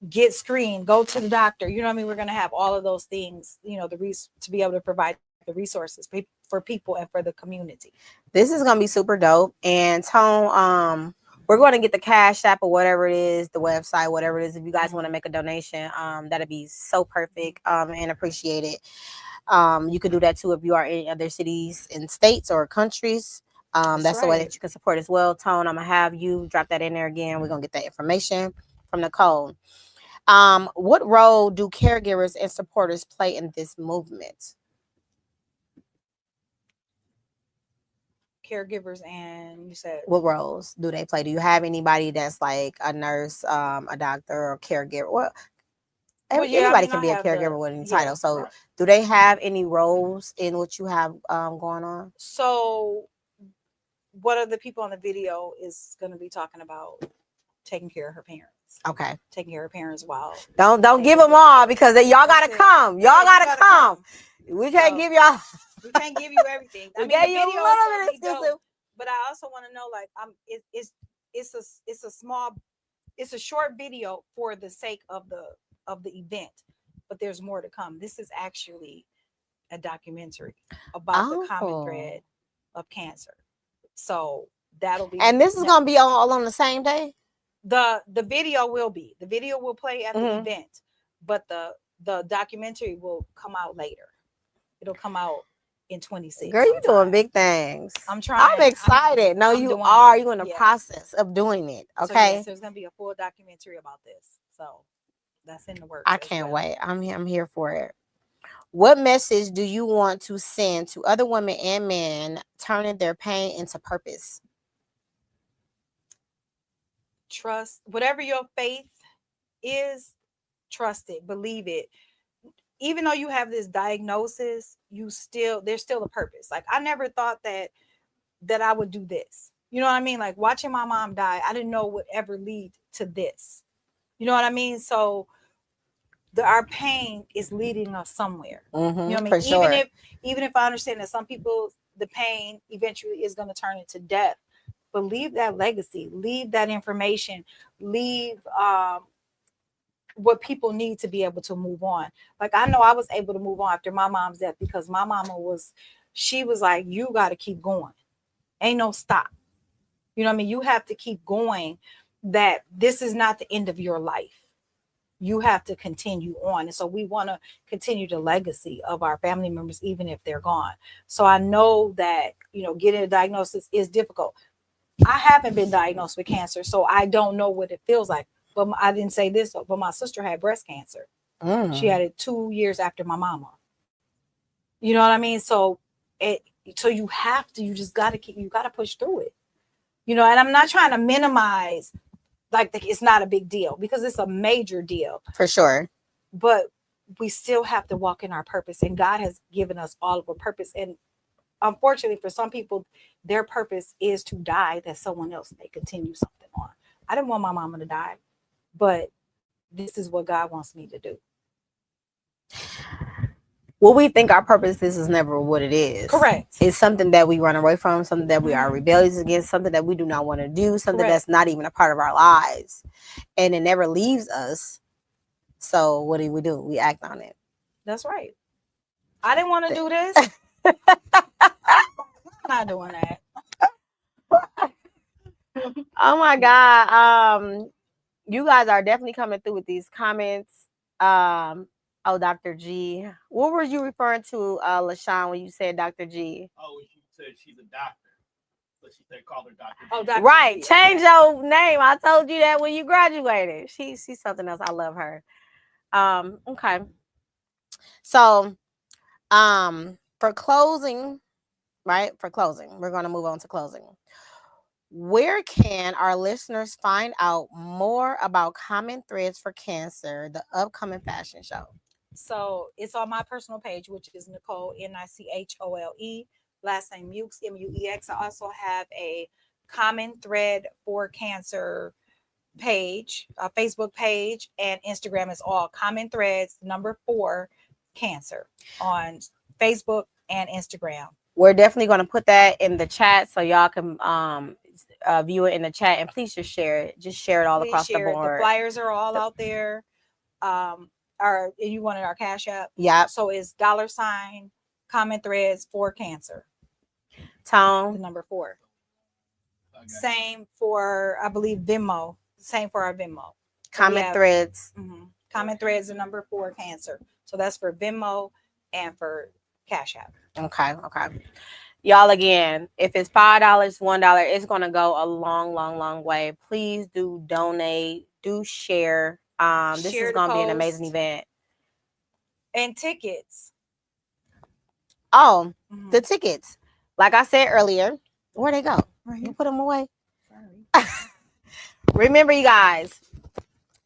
get screened, go to the doctor. You know what I mean? We're going to have all of those things, you know, to be able to provide the resources for people and for the community. This is going to be super dope. And Tone, we're going to get the Cash App or whatever it is, the website, whatever it is. If you guys want to make a donation, that'd be so perfect and appreciate it. You could do that too if you are in other cities and states or countries. That's the way that you can support as well. Tone, I'm going to have you drop that in there again. We're going to get that information from Nichole. What role do caregivers and supporters play in this movement? Caregivers and you said what roles do they play? Do you have anybody that's like a nurse, a doctor, or caregiver? Well, anybody can be a caregiver with any title. So do they have any roles in what you have going on? So one of the people on the video is going to be talking about taking care of her parents. Okay. Taking care of her parents while don't give them all because y'all gotta come. Y'all gotta come. We can't give y'all. We can't give you everything. I mean, the video is gonna be dope, but I also want to know, like, it's a short video for the sake of the event, but there's more to come. This is actually a documentary about the common Oh. thread of cancer. So that'll be, And this is gonna be all on the same day. the video will be, the video will play at the Mhm. event, but the documentary will come out later. It'll come out in 26. Girl, you doing sometime. big things. I'm trying. I'm excited. No, I'm you doing are. it. You in the Yeah. process of doing it. So Okay. yes, there's gonna be a full documentary about this. So that's in the works. I as can't well. wait. I'm here for it. What message do you want to send to other women and men turning their pain into purpose? Trust whatever your faith is, trust it, believe it. Even though you have this diagnosis, there's still a purpose. Like I never thought that I would do this. You know what I mean? Like watching my mom die, I didn't know would ever lead to this. You know what I mean? So our pain is leading us somewhere. You know what I mean? For sure. Even if I understand that some people, the pain eventually is going to turn into death, but leave that legacy, leave that information, leave what people need to be able to move on. Like I know I was able to move on after my mom's death because my mama she was like, you got to keep going. Ain't no stop. You know what I mean? You have to keep going, that this is not the end of your life. You have to continue on. And so we want to continue the legacy of our family members, even if they're gone. So I know that, getting a diagnosis is difficult. I haven't been diagnosed with cancer, so I don't know what it feels like. But I didn't say this, but my sister had breast cancer. She had it 2 years after my mama. You know what I mean? So you just got to push through it. And I'm not trying to minimize, like it's not a big deal, because it's a major deal. For sure. But we still have to walk in our purpose, and God has given us all of a purpose. And unfortunately, for some people, their purpose is to die, that someone else may continue something on. I didn't want my mama to die, but this is what God wants me to do. What we think our purpose is never what it is. Correct. It's something that we run away from, something that we are rebellious against, something that we do not want to do, something that's not even a part of our lives. And it never leaves us. So what do? We act on it. That's right. I didn't want to do this. I'm not doing that. Oh my God. You guys are definitely coming through with these comments. Oh, Dr. G. What were you referring to, LaShawn, when you said Dr. G? Oh, she said she's a doctor. So she said call her Dr. G. Oh, Dr. Right. G. Change your name. I told you that when you graduated. She's something else. I love her. Okay. So, for closing, right? For closing, we're going to move on to closing. Where can our listeners find out more about Common Threads for Cancer, the upcoming fashion show? So it's on my personal page, which is Nichole, Nichole, last name Muex, Muex. I also have a Common Thread for Cancer page, a Facebook page, and Instagram is all Common Threads, 4 Cancer on Facebook and Instagram. We're definitely going to put that in the chat so y'all can view it in the chat, and please just share it. Just share it all across the board. The flyers are all out there. You wanted our Cash App? Yeah. So it's $ Common Threads for Cancer. Tone. The 4. Same for, I believe, Venmo. Same for our Venmo. Common Threads. Common Threads, the 4 Cancer. So that's for Venmo and for Cash App. Okay. Y'all, again, if it's $5, $1, it's going to go a long way. Please do donate. Do share. This is going to be an amazing event. And tickets. Oh, the tickets. Like I said earlier, where'd they go? You put them away. Sorry. Remember, you guys,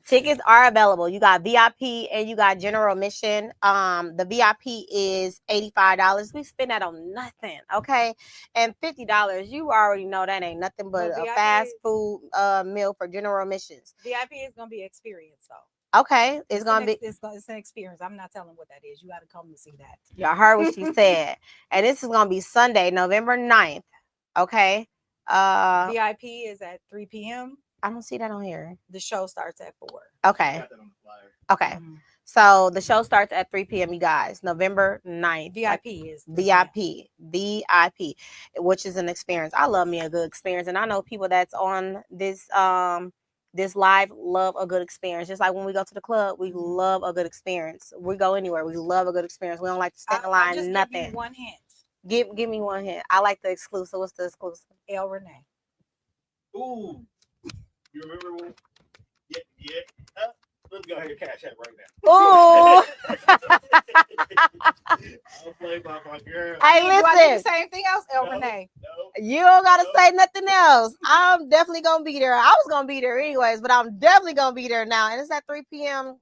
tickets are available. You got VIP and you got general admission. The VIP is $85. We spend that on nothing, okay? And $50, you already know that ain't nothing but a fast food meal for general admissions. VIP is gonna be experience, though. Okay, it's gonna be. It's an experience. I'm not telling what that is. You got to come to see that. Y'all heard what she said, and this is gonna be Sunday, November 9th. Okay. VIP is at 3 p.m. I don't see that on here. The show starts at 4. Okay. Okay. So the show starts at 3 p.m. You guys, November 9th. VIP is VIP, which is an experience. I love me a good experience, and I know people that's on this live love a good experience. Just like when we go to the club, we love a good experience. We go anywhere, we love a good experience. We don't like to stand in line. I'll just nothing. Give you one hint. Give me one hint. I like the exclusive. What's the exclusive? El Renee. Ooh. You remember when? Yeah. Let's go ahead and cash that right now. Oh. I'll play by my girl. Hey, Do I do listen. the same thing else, El No. Renee? No. You don't gotta say nothing else. I'm definitely gonna be there. I was gonna be there anyways, but I'm definitely gonna be there now. And it's at 3 p.m.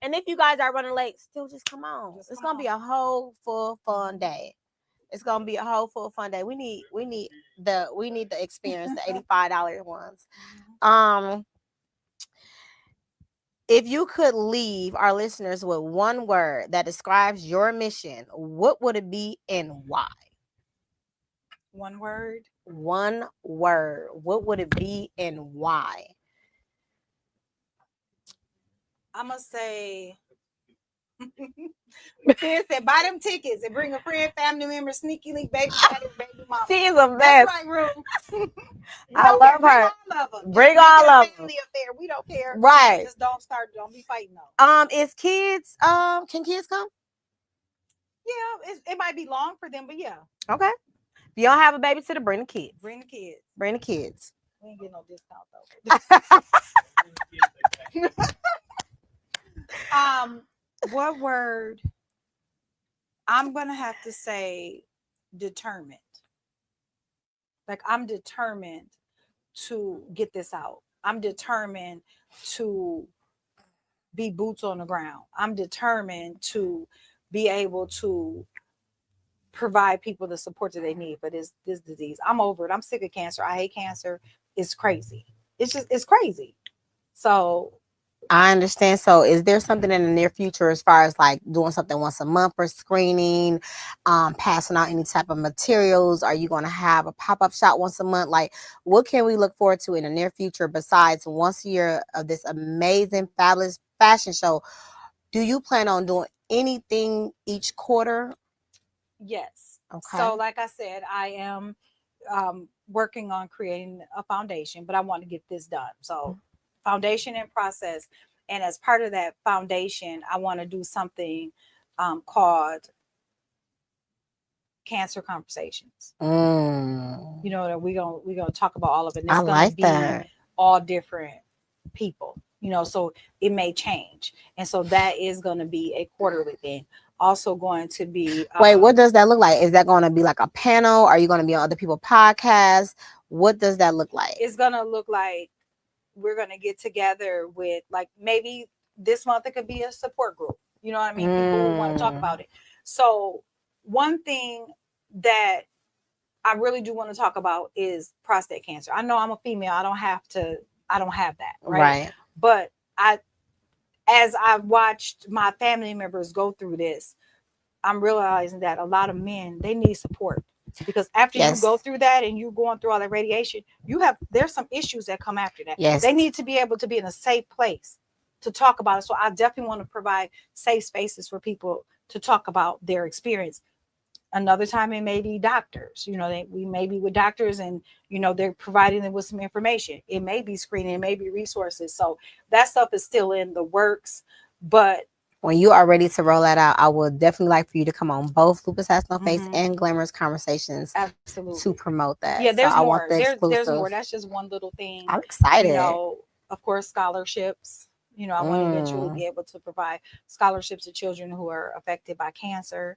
And if you guys are running late, still just come on. It's gonna be a whole full fun day. It's gonna be a whole full fun day. We need the experience, the $85 ones. If you could leave our listeners with one word that describes your mission, what would it be and why? One word. One word. What would it be and why? I'm gonna say. Kids said, buy them tickets and bring a friend, family member, sneaky link, baby daddy, baby mama. She is a mess. That's right, Rue. I love her. Bring all of them. Family affair. We don't care. Right. Just don't be fighting though. Is kids can kids come? Yeah, it might be long for them, but yeah. Okay. If you don't have a babysitter, bring the kids. Bring the kids. Bring the kids. We ain't getting no discount though. What word? I'm gonna have to say determined. Like I'm determined to get this out. I'm determined to be boots on the ground. I'm determined to be able to provide people the support that they need for this disease. I'm over it. I'm sick of cancer. I hate cancer. It's crazy. It's crazy. So I understand. So is there something in the near future as far as like doing something once a month for screening, passing out any type of materials? Are you going to have a pop-up shop once a month? Like what can we look forward to in the near future besides once a year of this amazing, fabulous fashion show? Do you plan on doing anything each quarter? yes. Okay. So like I said, I am working on creating a foundation, but I want to get this done. So foundation and process. And as part of that foundation, I want to do something called cancer conversations. You know, that we're gonna talk about all of it. And it's I like be that. all different people, you know, so it may change. And so that is going to be a quarterly thing. Also going to be wait, what does that look like? Is that going to be like a panel? Are you going to be on other people's podcasts? What does that look like? It's going to look like we're going to get together with, like, maybe this month it could be a support group. You know what I mean? People who want to talk about it. So one thing that I really do want to talk about is prostate cancer. I know I'm a female. I don't have that. Right. But as I watched my family members go through this, I'm realizing that a lot of men, they need support, because after you go through that and you're going through all that radiation, there's some issues that come after that. Yes. They need to be able to be in a safe place to talk about it. So I definitely want to provide safe spaces for people to talk about their experience. Another time it may be doctors, you know, we may be with doctors and, you know, they're providing them with some information. It may be screening, it may be resources. So that stuff is still in the works. But when you are ready to roll that out, I would definitely like for you to come on both Lupus Has No Face and Glamorous Conversations. Absolutely. To promote that. Yeah, there's so more. I want There's more. That's just one little thing. I'm excited. You know, of course, scholarships. You know, I want to eventually be able to provide scholarships to children who are affected by cancer.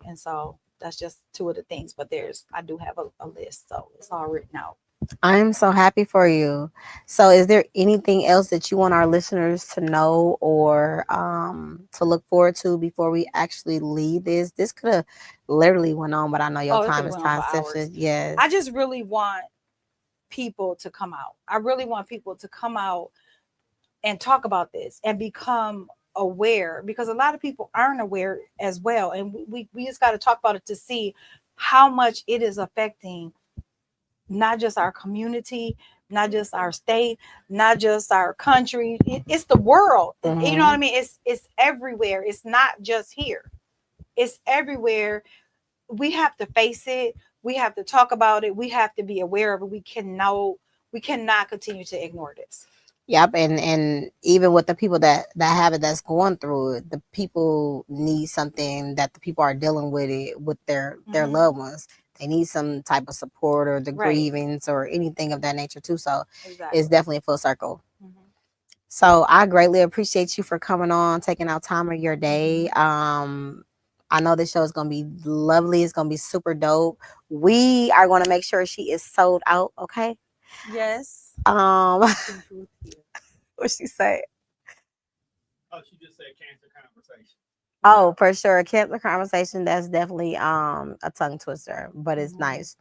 And so that's just two of the things. But I do have a list. So it's all written out. I'm so happy for you. So is there anything else that you want our listeners to know or to look forward to before we actually leave this? This could have literally went on, but I know your time is time sensitive. Yes. I just really want people to come out. I really want people to come out and talk about this and become aware, because a lot of people aren't aware as well. And we just got to talk about it to see how much it is affecting not just our community, not just our state, not just our country. It's the world. You know what I mean? It's everywhere. It's not just here. It's everywhere. We have to face it. We have to talk about it. We have to be aware of it. We cannot continue to ignore this. Yep, and even with the people that have it, that's going through it, the people need something that the people are dealing with it with their loved ones. They need some type of support or the grievance or anything of that nature too. So it's definitely a full circle. So I greatly appreciate you for coming on, taking out time of your day. I know this show is gonna be lovely. It's gonna be super dope. We are gonna make sure she is sold out. Okay. Yes. What she say? Oh, she just said cancer conversation. Oh, for sure. Cancer conversation. That's definitely a tongue twister, but it's nice.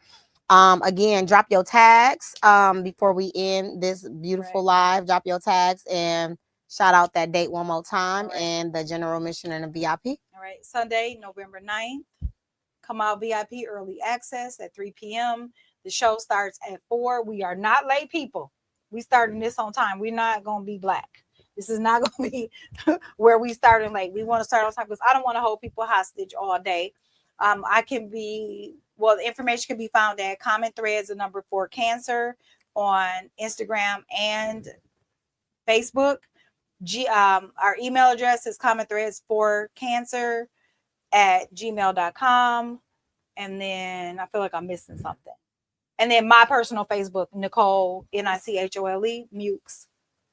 Again, drop your tags before we end this beautiful live. Drop your tags and shout out that date one more time and the general mission and the VIP. All right. Sunday, November 9th. Come out VIP early access at 3 p.m. The show starts at 4. We are not late people. We starting this on time. We're not going to be black. This is not going to be where we starting late. We want to start on time because I don't want to hold people hostage all day. The information can be found at Comment Threads, the number 4 Cancer on Instagram and Facebook. Our email address is commentthreads4cancer@gmail.com. And then I feel like I'm missing something. And then my personal Facebook, Nichole, Nichole, Muex,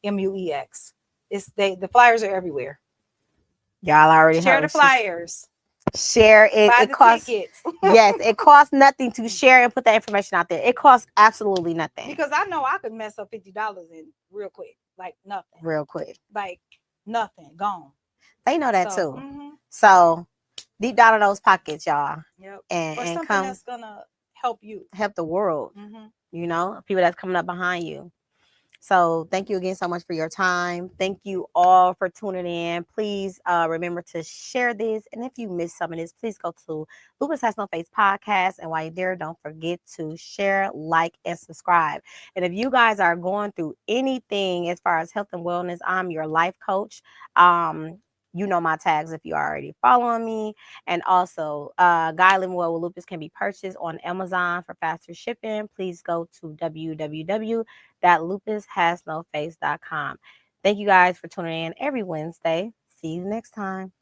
Muex. The flyers are everywhere. Y'all already Share heard the flyers. Share it. Buy It the costs tickets. yes, it costs nothing to share and put that information out there. It costs absolutely nothing. Because I know I could mess up $50 in real quick. Like nothing. Real quick. Like nothing. Gone. They know that too. So deep down in those pockets, y'all. Yep. And something come that's gonna help you. Help the world. You know, people that's coming up behind you. So thank you again so much for your time. Thank you all for tuning in. Please remember to share this. And if you missed some of this, please go to Lupus Has No Face podcast. And while you're there, don't forget to share, like, and subscribe. And if you guys are going through anything as far as health and wellness, I'm your life coach. You know my tags if you already following me. And also, Guy Living Well with Lupus can be purchased on Amazon for faster shipping. Please go to www.lupushasnoface.com. Thank you guys for tuning in every Wednesday. See you next time.